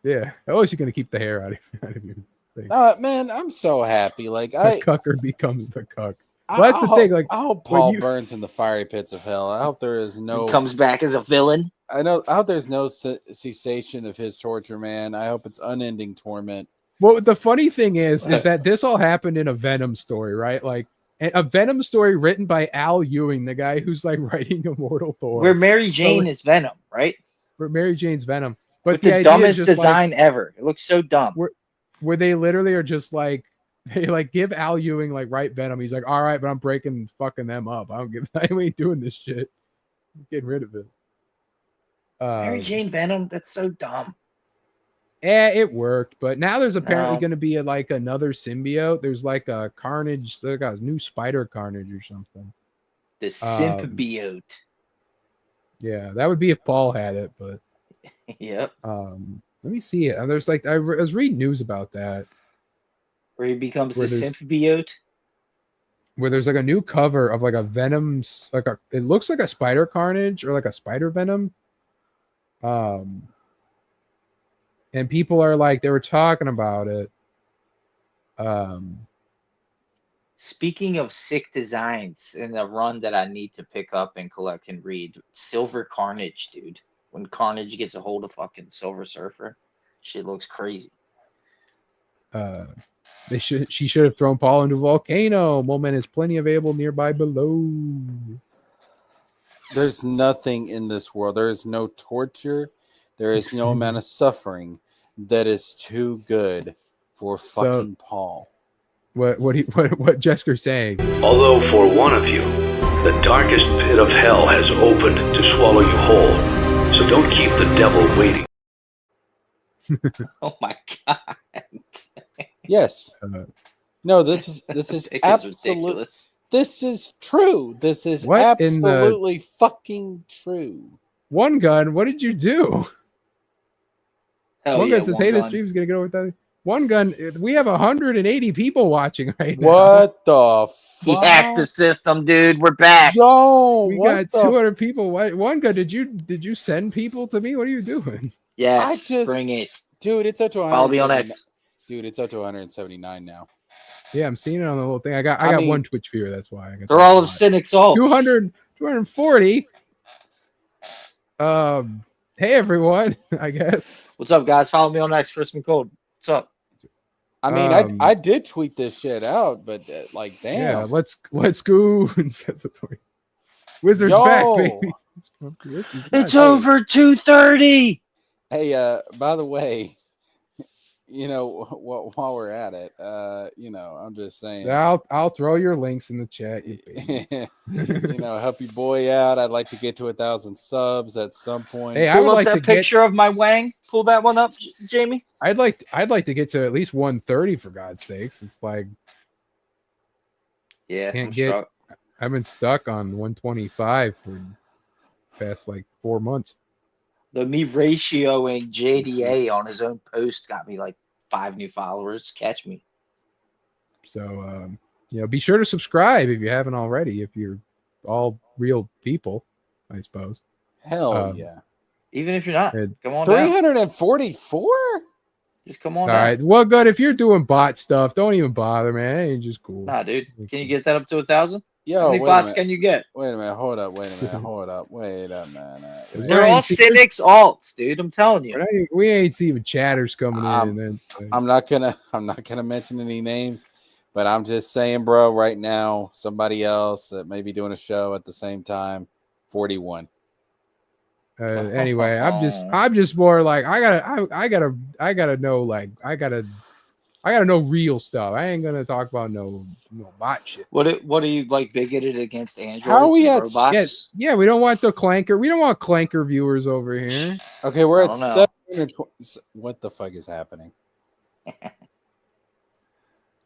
Yeah, always you're gonna keep the hair out of your thing. Man, I'm so happy. Like the I cucker becomes the cuck. Well, that's the thing. Like I hope Paul burns in the fiery pits of hell. I hope there is no. He comes back as a villain. I hope there's no cessation of his torture, man. I hope it's unending torment. Well, the funny thing is that this all happened in a Venom story, right? Like a Venom story written by Al Ewing, the guy who's like writing Immortal Thor. Where Mary Jane is Venom, right? Where Mary Jane's Venom. But the dumbest design ever. It looks so dumb. Where they literally are just like, they like give Al Ewing like write Venom. He's like, all right, but I'm fucking them up. I ain't doing this shit. I'm getting rid of it. Mary Jane Venom, that's so dumb. Yeah, it worked, but now there's apparently going to be like another symbiote. There's like a Carnage. They got a new Spider Carnage or something. The symbiote. Yeah, that would be if Paul had it, but yep. Let me see it. There's like I was reading news about that. Where he becomes the symbiote. Where there's like a new cover of like a Venom's it looks like a Spider Carnage or like a Spider Venom. And people are like, they were talking about it. Speaking of sick designs in a run that I need to pick up and collect and read, Silver Carnage, dude. When Carnage gets a hold of fucking Silver Surfer, shit looks crazy. She should have thrown Paul into a volcano. Moment is plenty available nearby below. There's nothing in this world. There is no torture. There is no amount of suffering that is too good for fucking Paul. What Jesker's saying. Although for one of you, the darkest pit of hell has opened to swallow you whole. So don't keep the devil waiting. Oh my god. Yes. No, this is absolutely ridiculous. This is true. This is absolutely fucking true. One Gun, what did you do? One Gun says, "Hey, the stream's gonna go with that." One Gun, we have 180 people watching right now. What the fuck? He hacked the system, dude. We're back. Yo, we got 200 people. One Gun, did you send people to me? What are you doing? Yes, bring it, dude. It's up to follow me on X. Dude, it's up to 179 now. Yeah, I'm seeing it on the little thing. I got I mean- one Twitch viewer. That's why I got. They're all of Cynic's alts. 240. Hey everyone. I guess. What's up, guys? Follow me on X Christmas Code. What's up? I mean, I did tweet this shit out, but like, damn. Yeah, let's go. Wizards Yo! back, baby. It's over 2:30. Hey, by the way, you know, while we're at it, you know, I'm just saying. I'll throw your links in the chat. You You know, help your boy out. I'd like to get to 1,000 subs at some point. Hey, I Pull would up like that to picture of my wang. Pull that one up, Jamie. I'd like to get to at least 130 for God's sakes. It's like Yeah, Can't I'm get- struck. I've been stuck on 125 for the past like 4 months. Me ratioing JDA on his own post got me like 5 new followers. Catch me. So you know, be sure to subscribe if you haven't already. If you're all real people, I suppose. Hell yeah. Even if you're not, It- come on down. 344? Just come on All down. right. Well, good. If you're doing bot stuff, don't even bother, man. It ain't just cool. Nah, dude. Can you get that up to 1,000? Yo, How many wait bots a minute. can you get? Wait a minute. Hold up. Wait a minute. Hold up. Wait a minute. Is They're Right, all see, Cynic's alts, dude. I'm telling you. We ain't seeing chatters coming in. And then, I'm not gonna mention any names, but I'm just saying, bro, right now, somebody else that may be doing a show at the same time, 41. Anyway, I'm just more like I gotta know, like I gotta know real stuff. I ain't gonna talk about no bot shit. What are you like bigoted against androids How are we and at- robots? Yeah, we don't want the clanker. We don't want clanker viewers over here. Okay, we're I at don't know. 720. What the fuck is happening?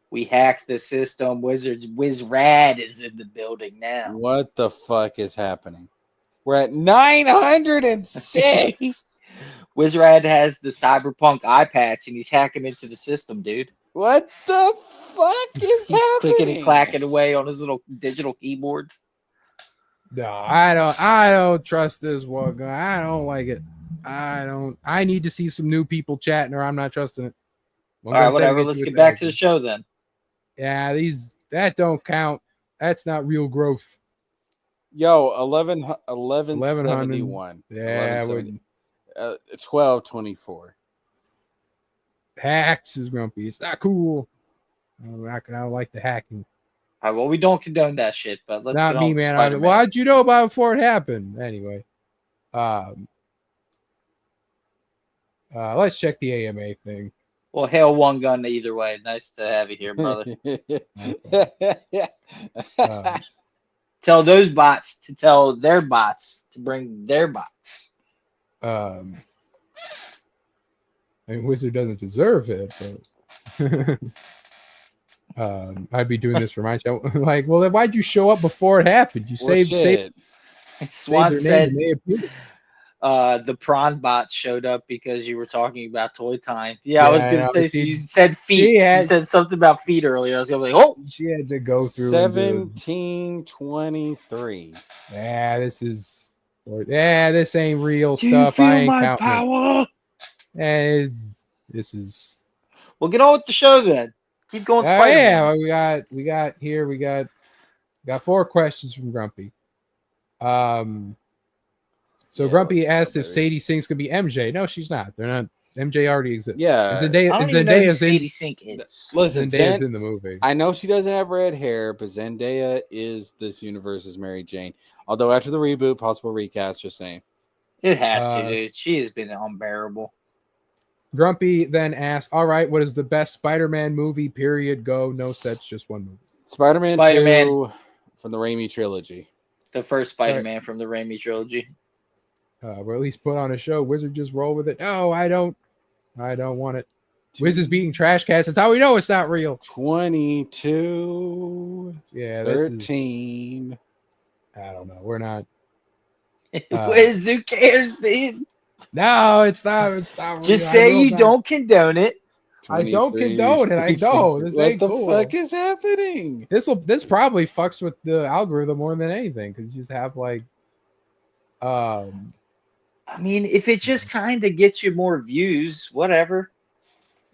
We hacked the system. Wizrad is in the building now. What the fuck is happening? We're at 906. Wizrad has the cyberpunk eye patch and he's hacking into the system, dude. What the fuck is He's happening? clicking and clacking away on his little digital keyboard. No, I don't trust this one guy. I don't like it. I need to see some new people chatting, or I'm not trusting it. All right, whatever. Let's get back to the show then. Yeah, that don't count. That's not real growth. Yo, 1171. Yeah, 1170. 1224. hacks is grumpy. It's not cool. I don't like the hacking. All right, well, we don't condone that shit, but let's Not get me, on to man. Spider-Man. Well, how'd you know about it before it happened? Anyway, let's check the AMA thing. Well, hail one gun either way. Nice to have you here, brother. Tell those bots to tell their bots to bring their bots. I mean, Wizard doesn't deserve it, but I'd be doing this for my show. Like, well, then why'd you show up before it happened? You Well, saved shit. Swan their name said and they appeared. the prawn bot showed up because you were talking about toy time. Yeah, I was Yeah, I gonna know. say. So you said feet. She You had- said something about feet earlier. I was gonna be like, oh, She had to go through. 1723. This ain't real do you stuff. feel I ain't my counting it. power? This is. Well, get on with the show then. Keep going, Oh Spider-Man. yeah, we got 4 questions from Grumpy. So Yeah, Grumpy let's go, asked if baby. Sadie Sink's gonna be MJ. No, she's not. They're not. MJ already exists. Yeah. And I don't even know who Zendaya's in. Sadie Sink is. Listen, Zendaya's in the movie. I know she doesn't have red hair, but Zendaya is this universe's Mary Jane. Although after the reboot, possible recast, just saying. It has Uh, to, dude. She has been unbearable. Grumpy then asked, "All right, what is the best Spider-Man movie? Period. Go. No sets, just one movie." Spider-Man Spider-Man. 2 from the Raimi trilogy. The first Spider-Man from the Raimi trilogy. Or at least put on a show. Wizard just roll with it. No, I don't want it. Wizard's beating trash cats. That's how we know it's not real. 22, Yeah, this is. 13. I don't know. We're not. Wiz, who cares, dude? No, it's not. It's not. Just real. I say will you not. don't condone it. I don't 23, condone it. I know. This What ain't the cool. fuck is happening? This probably fucks with the algorithm more than anything because you just have like, I mean, if it just kind of gets you more views, whatever.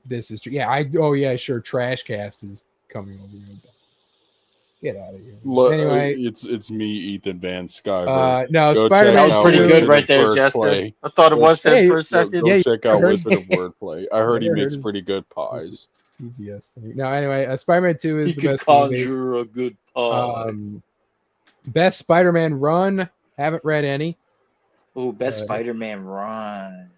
This is true. Yeah, oh yeah, sure. Trash Cast is coming over here. Get out of here. Look, Anyway, it's me, Ethan Van Sciver. no, Go Spider-Man That check was out pretty two- good Wizard right of there, Jessica. Wordplay. I thought it Go was check- said for a Go- second. Go Yeah, check I out heard- Wizard of Wordplay. I heard he I heard makes his- pretty good pies. PBS thing. No, anyway, Spider-Man 2 is You the could best movie. conjure a good pie. Best Spider-Man run. Haven't read any. Ooh, best uh, Spider-Man run.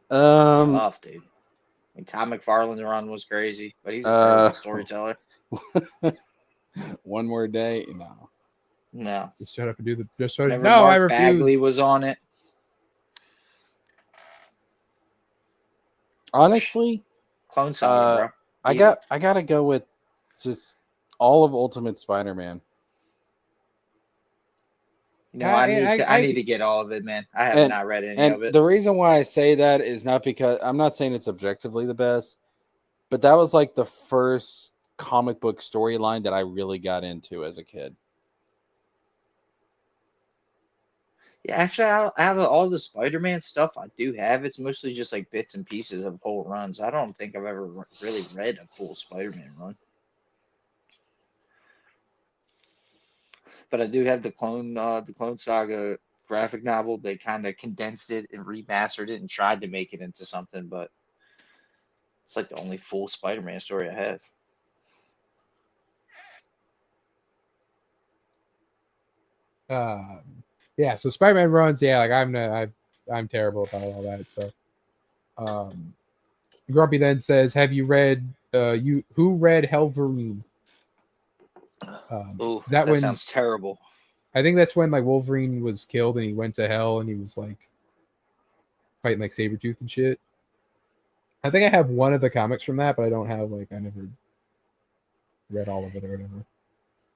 Tough, dude. I mean, Todd McFarlane's run was crazy, but he's a terrible storyteller. One more day? No. No. Just shut up and do the. Just shut up. Whenever No, Mark I refuse. Bagley was on it. Honestly, Clone Saga, bro. I gotta go with just all of Ultimate Spider-Man. You know, I need to get all of it, man. I have not read any of it. The reason why I say that is not because I'm not saying it's objectively the best, but that was like the first comic book storyline that I really got into as a kid. Yeah, actually, out of all the Spider-Man stuff I do have, it's mostly just like bits and pieces of whole runs. I don't think I've ever really read a full Spider-Man run. But I do have the Clone Saga graphic novel. They kind of condensed it and remastered it and tried to make it into something, but it's like the only full Spider-Man story I have. Yeah, so Spider-Man runs, yeah, like I'm terrible about all that. So Grumpy then says, have you read who read Helverine? Ooh, that sounds terrible. I think that's when like Wolverine was killed and he went to hell and he was like fighting like Sabretooth and shit. I think I have one of the comics from that, but I don't have I never read all of it or whatever.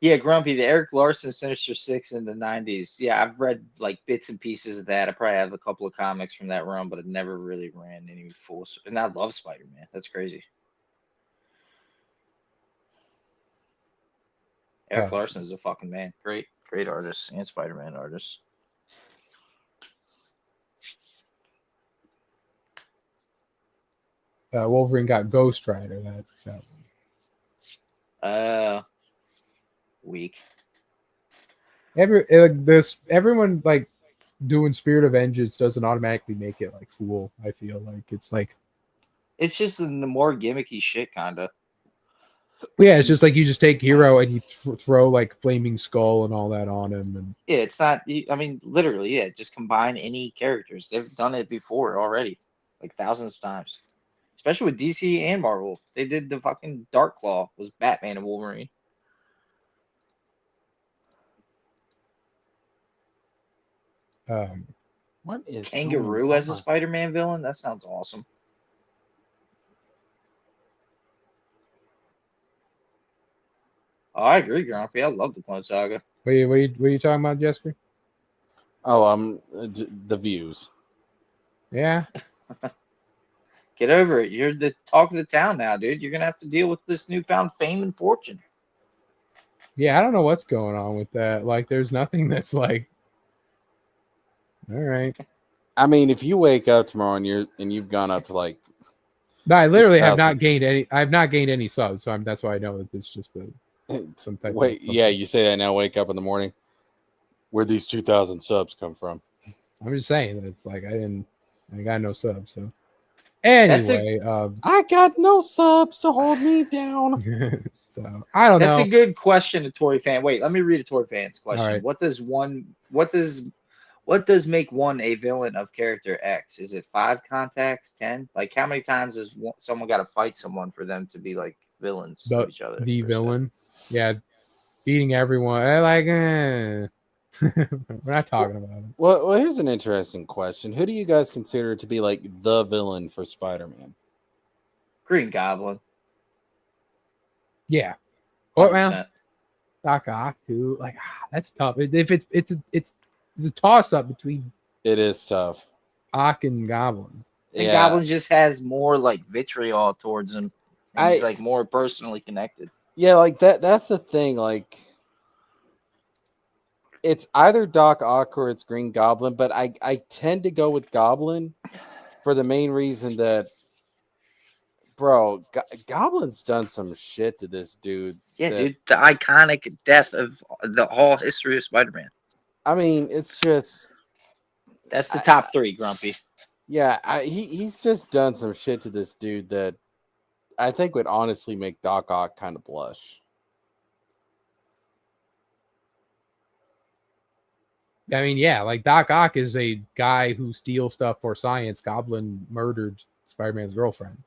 Yeah, Grumpy, the Eric Larson Sinister Six in the 90s. Yeah, I've read like bits and pieces of that. I probably have a couple of comics from that run, but I never really ran any full. And I love Spider-Man. That's crazy. Eric Larson is a fucking man. Great artist and Spider-Man artist. Wolverine got Ghost Rider. Weak. Everyone like doing Spirit of Vengeance doesn't automatically make it like cool. I feel like it's just the more gimmicky shit, kinda. Yeah, it's just like you just take Hero and you throw like Flaming Skull and all that on him, and yeah, it's not. I mean, literally, yeah. Just combine any characters. They've done it before already, like thousands of times. Especially with DC and Marvel, they did the fucking Dark Claw was Batman and Wolverine. What is Kangaroo as a Spider-Man villain? That sounds awesome. Oh, I agree, Grumpy. I love the Clone Saga. What are you talking about, Jessica? Oh, the views. Yeah. Get over it. You're the talk of the town now, dude. You're gonna have to deal with this newfound fame and fortune. Yeah, I don't know what's going on with that. Like, there's nothing that's like, all right. I mean, if you wake up tomorrow and you've gone up to like, no, I literally have not gained any. I've not gained any subs, so that's why I know that it's just some type. Wait, yeah, you say that now. Wake up in the morning. Where'd these 2,000 subs come from? I'm just saying that it's like I got no subs. So anyway, I got no subs to hold me down. So I don't know. That's a good question, a Tory fan. Wait, let me read a Tory fan's question. Right. What does make one a villain of character X? Is it 5 contacts, 10? Like, how many times has someone got to fight someone for them to be like villains to each other? The villain, yeah, beating everyone. We're not talking about it. Well, here's an interesting question. Who do you guys consider to be like the villain for Spider-Man? Green Goblin. Yeah. What 100%. man? Doc Ock too. Like that's tough. If it's a toss up between. It is tough. Ock and Goblin. And Goblin just has more like vitriol towards him. He's like more personally connected. Yeah, like that's the thing. Like, it's either Doc Ock or it's Green Goblin, but I tend to go with Goblin for the main reason that, bro, Goblin's done some shit to this dude. Yeah, dude, the iconic death of the whole history of Spider-Man. I mean, it's just That's the top 3, Grumpy. yeah. He's just done some shit to this dude that I think would honestly make Doc Ock kind of blush. I mean, yeah, like Doc Ock is a guy who steals stuff for science. Goblin murdered Spider-Man's girlfriend,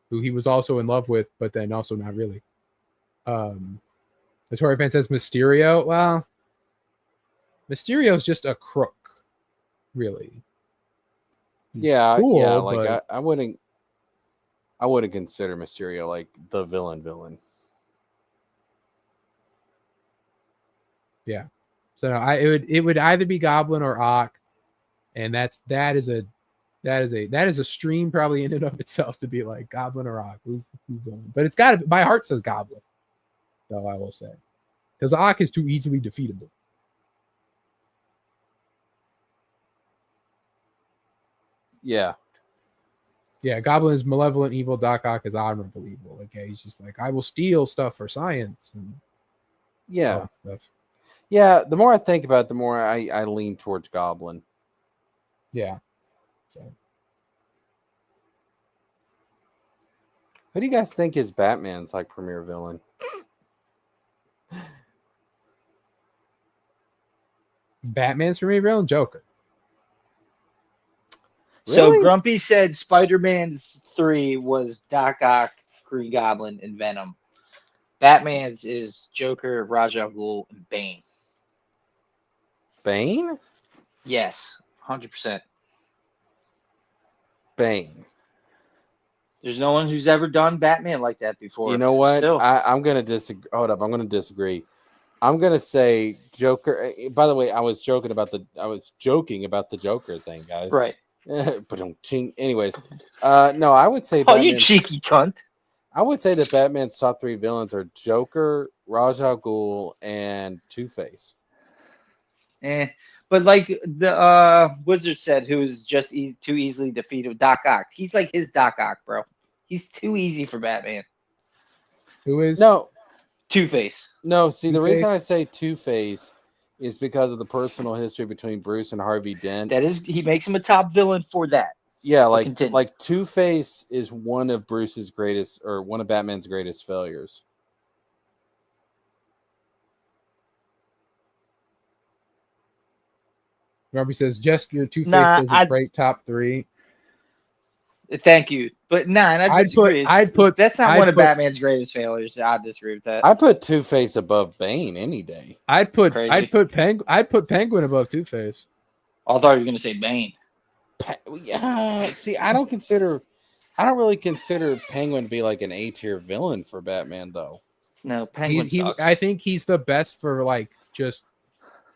who he was also in love with, but then also not really. The Tory fan says Mysterio. Well, Mysterio's just a crook, really. He's cool, yeah. Like but I wouldn't consider Mysterio like the villain. yeah. So no, it would either be Goblin or Ock, and that is a stream probably in and of itself to be like Goblin or Ock. Who's villain? But it's got to. My heart says Goblin, though I will say, because Ock is too easily defeatable. Yeah. Yeah, Goblin is malevolent evil. Doc Ock is honorable evil. Okay, he's just like, I will steal stuff for science and all that stuff. Yeah, the more I think about it, the more I lean towards Goblin. Yeah. So who do you guys think is Batman's like premier villain? Batman's for me, real Joker. So Really? Grumpy said Spider-Man's 3 was Doc Ock, Green Goblin, and Venom. Batman's is Joker, Ra's al Ghul, and Bane. Bane? Yes, 100%. Bane. There's no one who's ever done Batman like that before. You know what? Still. I'm gonna disagree. Hold up, I'm gonna disagree. I'm gonna say Joker. By the way, I was joking about the Joker thing, guys. Right. But anyways, no, I would say. Oh, you cheeky cunt. I would say that Batman's top 3 villains are Joker, Ra's al Ghul, and Two-Face. But like the Wizard said, who is just too easily defeated, Doc Ock. He's like his Doc Ock, bro. He's too easy for Batman. Who is? No, Two-Face. No, see, the Two-Face? reason I say Two-Face is because of the personal history between Bruce and Harvey Dent. That is, he makes him a top villain for that. Yeah, Continue. like Two-Face is one of Bruce's greatest, or one of Batman's greatest failures. Robbie says, just your Two-Face Nah, doesn't break top 3. Thank you. But nah, I disagree. That's not one of Batman's greatest failures. I disagree with that. I put Two-Face above Bane any day. I'd put Crazy. I'd put Penguin above Two-Face. I thought you were gonna say Bane. See, I don't really consider Penguin to be like an A-tier villain for Batman, though. No, Penguin sucks. I think he's the best for like just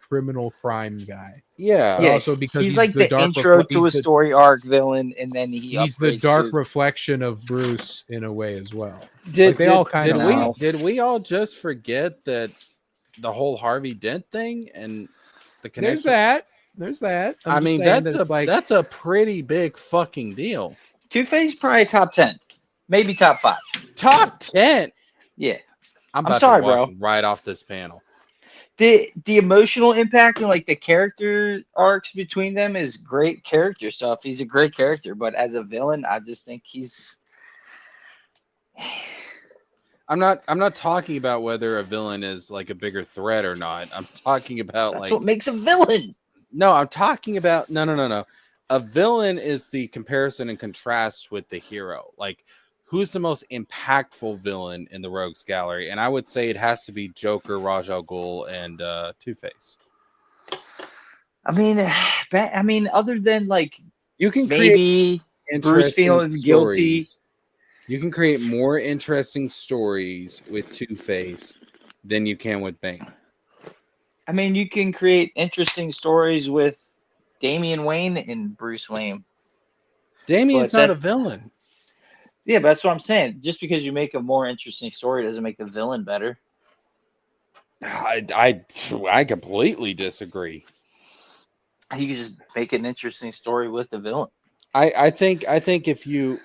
criminal crime guy. Yeah. But also because he's like the intro to a story arc villain, and then he's the dark reflection of Bruce in a way as well. Did we all just forget that the whole Harvey Dent thing and the connection? There's that. I mean, that's a pretty big fucking deal. Two-Face probably top 10, maybe top 5. Top 10. Yeah, I'm sorry, to walk bro. right off this panel. The emotional impact and like the character arcs between them is great character stuff. He's a great character, but as a villain, I just think he's. I'm not talking about whether a villain is like a bigger threat or not. I'm talking about That's what makes a villain. No, I'm talking about no. A villain is the comparison and contrast with the hero. Like, who's the most impactful villain in the Rogues Gallery? And I would say it has to be Joker, Ra's al Ghul, and Two-Face. I mean, other than like you can maybe Bruce feeling guilty. You can create more interesting stories with Two-Face than you can with Bane. I mean, you can create interesting stories with Damian Wayne and Bruce Wayne. Damian's not a villain. Yeah, but that's what I'm saying. Just because you make a more interesting story doesn't make the villain better. I completely disagree. You can just make an interesting story with the villain. I think if you,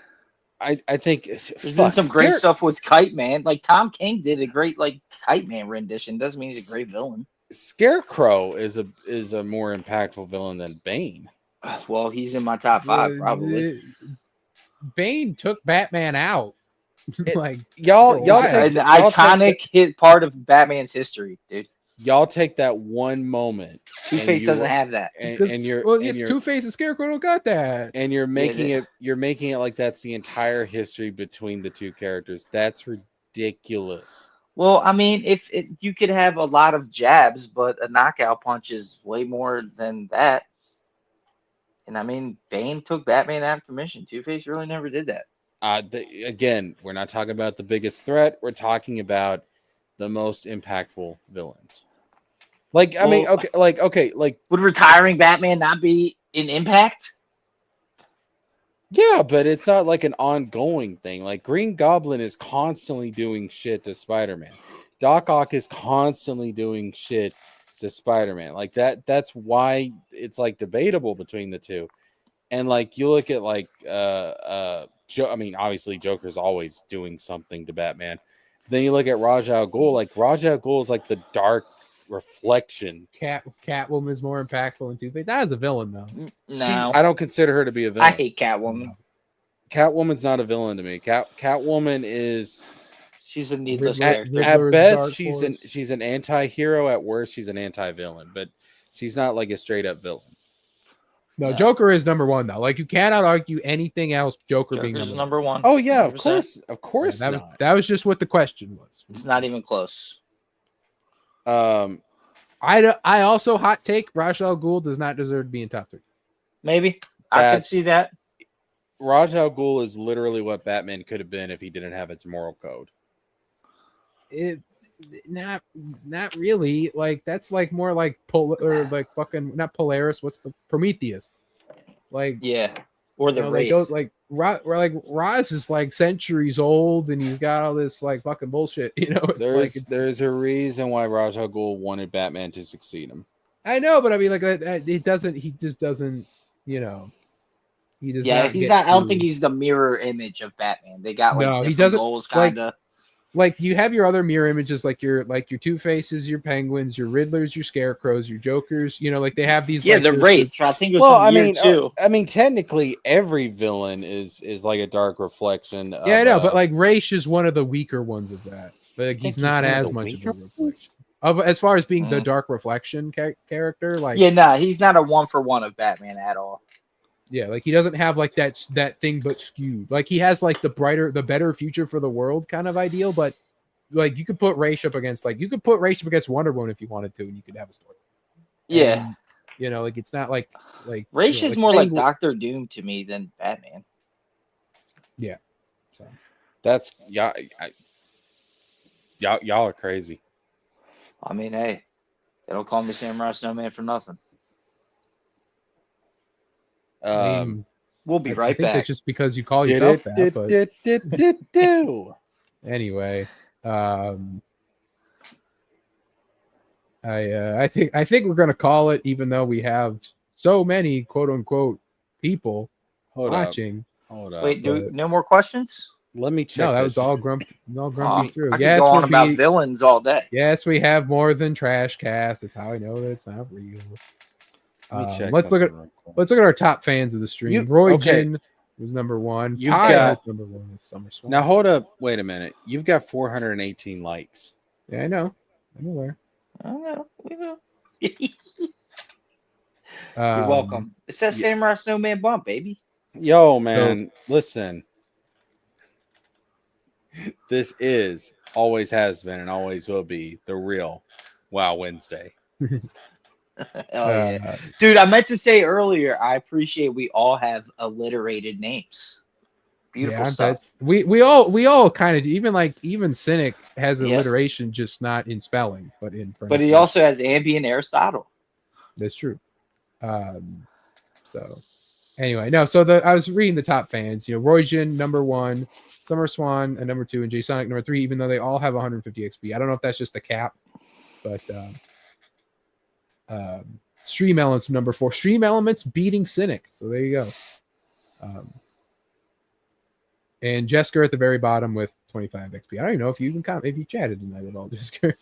I think There's been some great stuff with Kite Man. Like Tom King did a great like Kite Man rendition. Doesn't mean he's a great villain. Scarecrow is a more impactful villain than Bane. Well, he's in my top 5 probably. Bane took Batman out. Like Y'all An iconic hit part of Batman's history, dude. Y'all take that one moment. Two-Face doesn't have that. And it's Two-Face and Scarecrow don't got that. And you're making it like that's the entire history between the two characters. That's ridiculous. Well, I mean, if you could have a lot of jabs, but a knockout punch is way more than that. And I mean, Bane took Batman out of commission. Two-Face really never did that. Again, we're not talking about the biggest threat. We're talking about the most impactful villains. Like, I mean, okay, would retiring Batman not be an impact? Yeah, but it's not like an ongoing thing. Like Green Goblin is constantly doing shit to Spider-Man. Doc Ock is constantly doing shit to Spider-Man. Like that's why it's like debatable between the two. And like you look at like I mean, obviously Joker's always doing something to Batman. But then you look at Ra's al Ghul, like Ra's al Ghul is like the dark reflection. Catwoman is more impactful than Two-Face. That is a villain though. No, I don't consider her to be a villain. I hate Catwoman. Catwoman's not a villain to me. Catwoman is she's a needless character. At best, she's an anti-hero. At worst, she's an anti-villain. But she's not like a straight up villain. No, Joker is number one though. Like you cannot argue anything else. Joker's being number one. Oh yeah, 100%. of course. Yeah, that was just what the question was. It's not even close. I also hot take Ra's al Ghul does not deserve to be in top 3. Maybe I can see that. Ra's al Ghul is literally what Batman could have been if he didn't have its moral code. Not really. Like that's like more like like fucking not Polaris. What's the Prometheus? Like or the Wraith. Ra's is like centuries old, and he's got all this like fucking bullshit. You know, there's a reason why Ra's al Ghul wanted Batman to succeed him. I know, but I mean, like it doesn't. He just doesn't. You know, he does. Yeah, he's not. I don't think he's the mirror image of Batman. They got like he doesn't goals, kind of. Like you have your other mirror images, like your Two-Faces, your Penguins, your Riddlers, your Scarecrows, your Jokers. You know, like they have these. Yeah, like, the Wraith. I think it was too. I mean, technically, every villain is like a dark reflection. Yeah, I know, but like Raish is one of the weaker ones of that. But like, he's not as much of a reflection. As far as being the dark reflection character, like he's not a 1-for-1 of Batman at all. Yeah, like he doesn't have like that thing but skewed. Like he has like the better future for the world kind of ideal, but like you could put Raish up against Wonder Woman if you wanted to, and you could have a story. Yeah. And, you know, like it's not like Raish is more like Doctor Doom to me than Batman. Yeah. So that's y'all are crazy. I mean, hey, they don't call me Samurai Snowman for nothing. We'll be right back. That's just because you call yourself that. But anyway, I think we're gonna call it, even though we have so many quote unquote people watching. Hold up. Wait, no more questions? Let me check. No, that was all grumpy through. I could go on about villains all day. Yes, we have more than Trash Cast. That's how I know that it's not real. Let's look at our top fans of the stream. Roy Jin was number 1. You've got number 1 with Summer Swan. Now hold up, wait a minute. You've got 418 likes. Yeah, I know. I'm aware. I know. We know. You're welcome. It says Samurai Snowman bump, baby. Yo, man, listen. This is, always has been, and always will be the real Wow Wednesday. Yeah. Dude, I meant to say earlier, I appreciate we all have alliterated names. Beautiful stuff. We all kind of do. Even Cynic has alliteration, just not in spelling, but in pronunciation. But he also has ambient Aristotle. That's true. So anyway, no. So I was reading the top fans. You know, Roy Jin number 1, Summer Swan at number 2, and Jay Sonic number 3. Even though they all have 150 XP, I don't know if that's just a cap, but. Stream Elements number 4. Stream Elements beating Cynic. So there you go. And Jesker at the very bottom with 25 XP. I don't even know if you even if you chatted tonight at all, Jesker.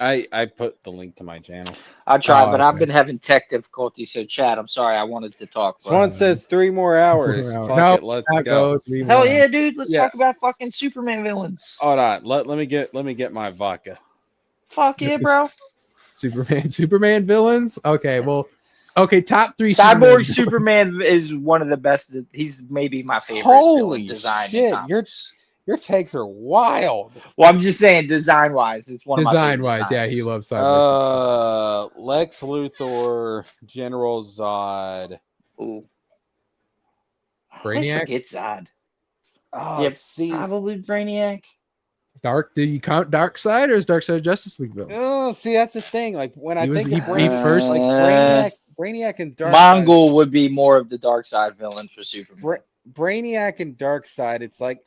I put the link to my channel. I tried, Oh, but I've okay. been having tech difficulties. So, Chad, I'm sorry. I wanted to talk. But... Swan says 3 more hours. Fuck No, it, let's go. 3 Hell more yeah, dude! Let's Yeah. talk about fucking Superman villains. Hold on. Let me get my vodka. Fuck yeah, bro! Superman villains. Okay, well, top 3. Cyborg Superman is one of the best. He's maybe my favorite. Holy villain design in shit! comics. Your takes are wild. Well, I'm just saying, design wise, it's one of my favorite Design-wise, yeah, designs. he loves Cyborg. Lex Luthor, General Zod. Ooh. I Brainiac? always forget Zod. Oh, Yeah, see. probably Brainiac. Do you count Darkseid, or is Darkseid Justice League villain? Oh, see, that's the thing. Like when I think of he Brainiac, first- like Brainiac and Darkseid. Mongol would be more of the dark side villain for Superman. Brainiac and Darkseid. It's like,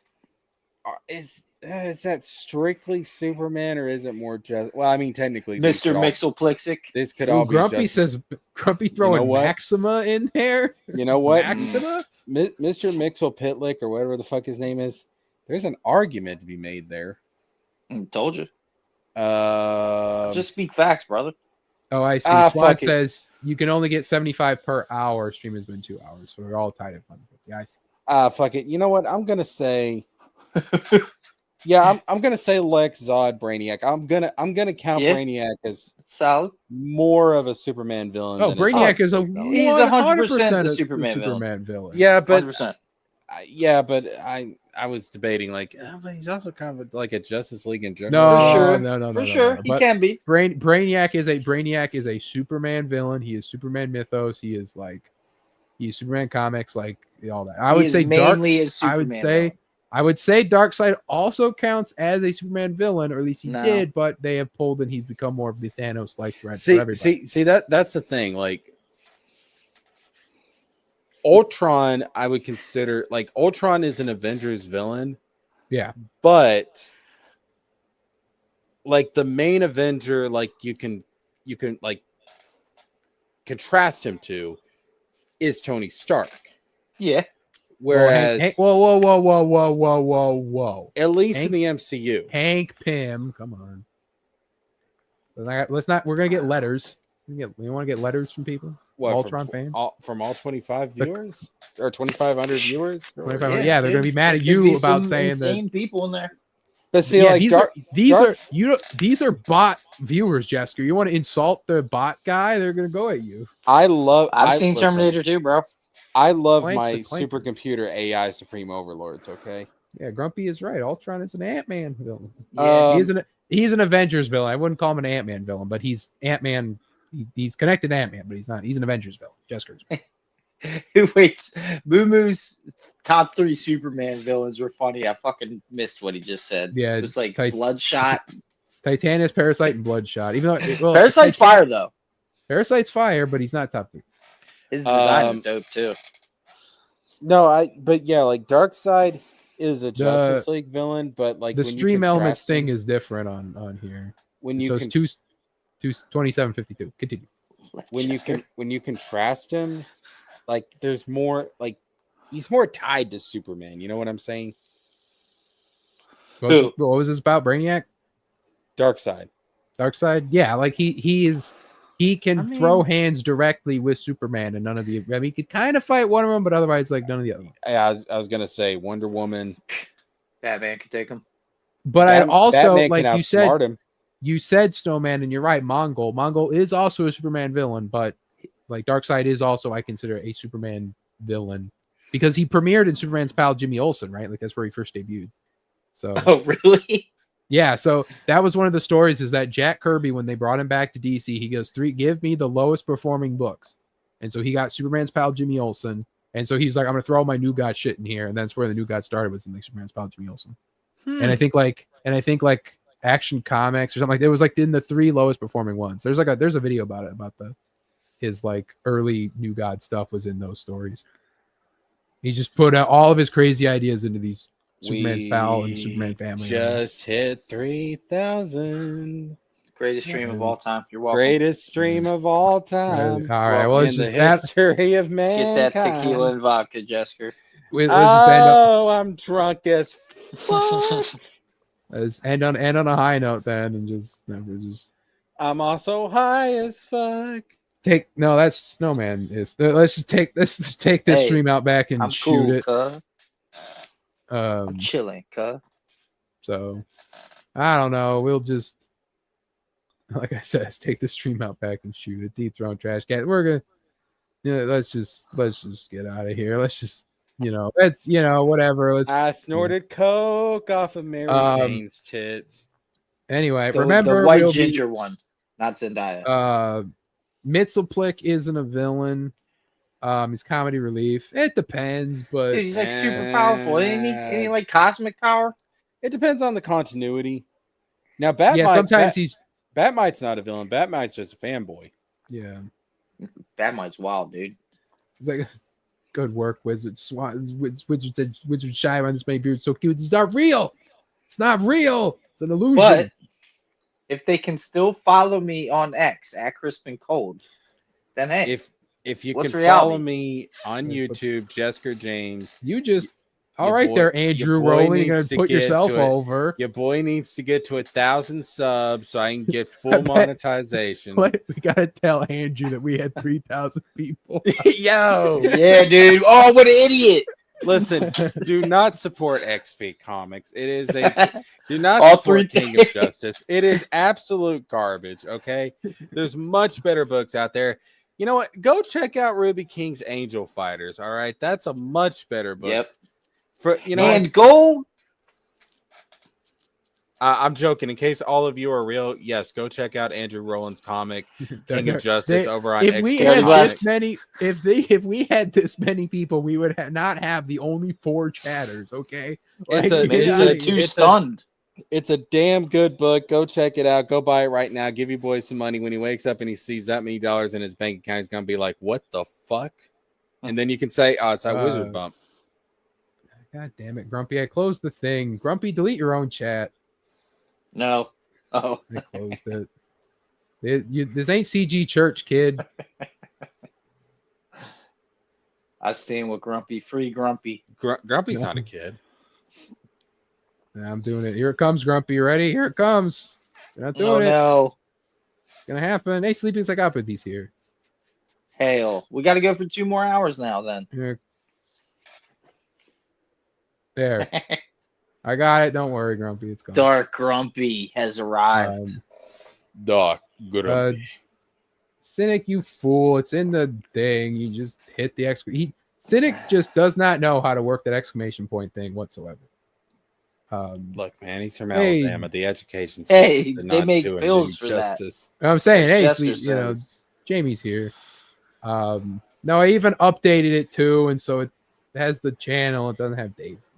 is that strictly Superman, or is it more just? Well, I mean, technically, Mr. Mixelplixig. This could Ooh, all be. Grumpy Justice. says Grumpy throwing what? Maxima in there. You know what? Maxima? Mr. Mixelpitlick, or whatever the fuck his name is. There's an argument to be made there. Told you. Just Just speak facts, brother. Oh, I see. Swan fuck it. says you can only get 75 per hour. Stream has been 2 hours, so we're all tied at 150. I see. fuck it. You know what? I'm gonna say. Yeah, I'm gonna say Lex, Zod, Brainiac. I'm gonna count Yeah. Brainiac as Solid. more of a Superman villain. Oh, than Brainiac is a He's 100% a a Superman villain. Yeah, but 100%. I was debating like, but he's also kind of like a Justice League in general. No, For sure. no. For sure. He But can be. Brainiac is a Superman villain. He is Superman mythos. He's Superman comics, like all that. I would say mainly a Superman. I would say Darkseid also counts as a Superman villain, or at least he No. did, but they have pulled and he's become more of the Thanos-like threat for See, everybody. that's the thing. Like Ultron, I would consider like Ultron is an Avengers villain. Yeah. But like the main Avenger, like you can like contrast him to is Tony Stark. Yeah. Whereas Whoa. at least Hank- in the MCU. Hank Pym, come on. Let's not. We're gonna get letters. We want to get letters from people. What, Ultron fans. From all 25 viewers or 2,500 viewers. 2,500. Yeah, they're gonna be mad at you about saying that. Insane people in there. But see, Yeah, like these are bot viewers, Jesker. You want to insult the bot guy? They're gonna go at you. I've seen listen, Terminator 2, bro. I love Clank my the clankers. supercomputer AI supreme overlords. Okay. Yeah, Grumpy is right. Ultron is an Ant-Man villain. Yeah. He's an Avengers villain. I wouldn't call him an Ant-Man villain, but he's Ant-Man. He's connected to Ant-Man, but he's not. He's an Avengers villain. Jesker's. Wait, Moo Moo's top 3 Superman villains were funny. I fucking missed what he just said. Yeah, It was like Ti- Bloodshot. Titanus, Parasite, and Bloodshot. Even though Parasite's fire, though. Parasite's fire, but he's not top 3. His design is dope, too. No, but yeah, like Darkseid is a Justice League villain, but like The when you stream elements contrast thing him- is different on here. when So you it's 2752. Continue. when you contrast him, like there's more like he's more tied to Superman. You know what I'm saying? What was this about? Brainiac? Darkseid. Darkseid? Yeah, like he can I mean- throw hands directly with Superman, and none of the. I mean, he could kind of fight one of them, but otherwise, like none of the other ones. Yeah, I was gonna say Wonder Woman. Batman could take him. But I also Batman like can you said. outsmart him. You said Snowman, and you're right. Mongol is also a Superman villain, but like Darkseid is also, I consider, a Superman villain because he premiered in Superman's pal Jimmy Olsen, right? Like that's where he first debuted. So Oh, really? yeah, so that was one of the stories is that Jack Kirby, when they brought him back to DC, he goes, give me the lowest performing books. And so he got Superman's pal Jimmy Olsen. And so he's like, I'm gonna throw all my New God shit in here. And that's where the New God started, was in like Superman's pal Jimmy Olsen. And I think like Action Comics or something like that. It was like in the 3 lowest performing ones. There's a video about it, about his like early New God stuff was in those stories. He just put out all of his crazy ideas into these Superman's pal and Superman family. Just hit 3,000. Greatest stream of all time. You're welcome. Greatest stream of all time. All right, well, it's in the just that. history of Get mankind. that tequila and vodka, Jesker. Let's I'm drunk as fuck. end on a high note then, and just never just I'm also high as fuck. that's Snowman is. Let's just take this Hey, stream out back and I'm shoot cool, it. cuh. I'm Um, chilling, cuh. so I don't know. We'll just, like I said, let's take the stream out back and shoot it. Deep Throne Trash Cat. We're gonna, let's just get out of here. Let's just, whatever. I snorted coke off of Mary Jane's tits. Anyway, The remember white ginger one, not Zendaya. Mitzelplick isn't a villain. He's comedy relief. It depends, but Dude, he's like super powerful. Ain't he like cosmic power? It depends on the continuity. Now, sometimes he's Batmite's not a villain. Batmite's just a fanboy. yeah. Batmite's wild, dude. He's like, good work, Wizard. Wizard shy around this many beards so cute. It's not real. It's not real. It's an illusion. But if they can still follow me on X at Crisp and Cold, then hey, if you what's can reality? follow me on YouTube, Jesker James, you just there, Andrew Rowling. You're gonna put yourself over. Your boy needs to get to 1,000 subs so I can get full monetization. What? We gotta tell Andrew that we had 3,000 people. Yo, yeah, dude. Oh, what an idiot! Listen, do not support XP Comics. It is do not All support three King of Justice. It is absolute garbage. Okay, there's much better books out there. You know what? Go check out Ruby King's Angel Fighters. All right, that's a much better book. Yep. And gold. I'm joking. In case all of you are real, yes, go check out Andrew Rowland's comic King of Justice over on if XP we had Comics. this many, if we had this many people, we would not have the only 4 chatters. Okay, Stunned. It's a damn good book. Go check it out. Go buy it right now. Give your boy some money. When he wakes up and he sees that many dollars in his bank account, he's gonna be like, "What the fuck?" And then you can say, "Oh, it's that wizard bump." God damn it, Grumpy! I closed the thing. Grumpy, delete your own chat. No. Oh. I closed it. This ain't CG Church, kid. I stand with Grumpy. Free Grumpy. Grumpy's not a kid. I'm doing it. Here it comes, Grumpy. You ready? Here it comes. You're not doing it. No. It's gonna happen. Hey, Sleepy's like up with these here. Hail. We got to go for 2 more hours now. Then. Here. There. I got it. Don't worry, Grumpy. It's gone. Dark Grumpy has arrived. Dark Grumpy. Cynic, you fool. It's in the thing. You just hit the Cynic just does not know how to work that exclamation point thing whatsoever. Look, man, he's from Alabama. The education system. Hey, they make bills for justice. That. I'm saying, hey, Jamie's here. No, I even updated it too, and so it has the channel. It doesn't have Dave's.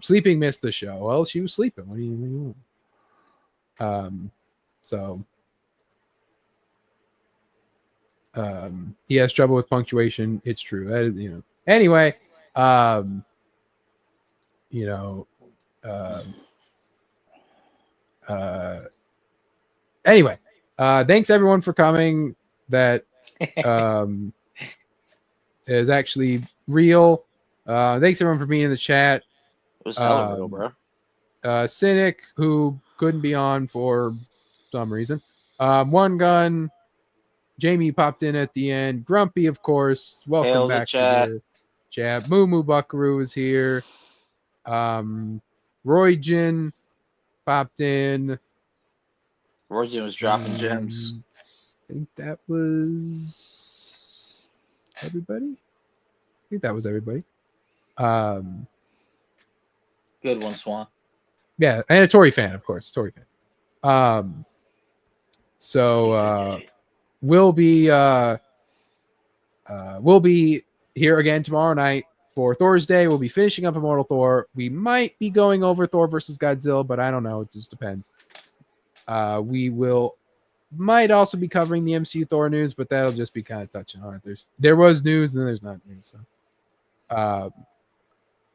Sleeping missed the show. Well, she was sleeping. What do you want? He has trouble with punctuation. It's true. That is, Anyway, anyway, thanks everyone for coming. That is actually real. Thanks everyone for being in the chat. It was hella real, bro. Cynic, who couldn't be on for some reason. One Gun. Jamie popped in at the end. Grumpy, of course. Welcome back to the chat. Moo Moo Buckaroo is here. Roy Jin popped in. Roy Jin was dropping gems. I think that was everybody. Good one, Swan. Yeah, and a Tory fan, of course. Tory fan. We'll be here again tomorrow night for Thor's Day. We'll be finishing up Immortal Thor. We might be going over Thor versus Godzilla, but I don't know. It just depends. We might also be covering the MCU Thor news, but that'll just be kind of touching on it. There was news, and then there's not news.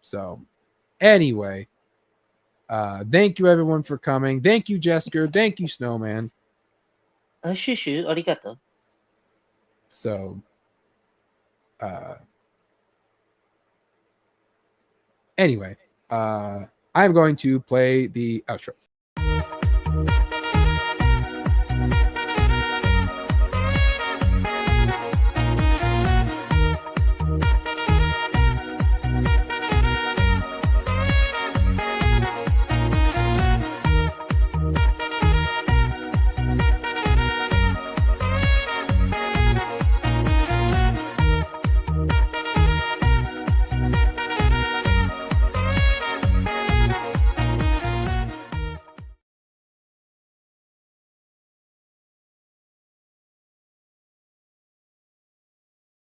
So anyway, thank you everyone for coming. Thank you, Jesker. Thank you, Snowman. Arigato. So, Anyway, I'm going to play the outro.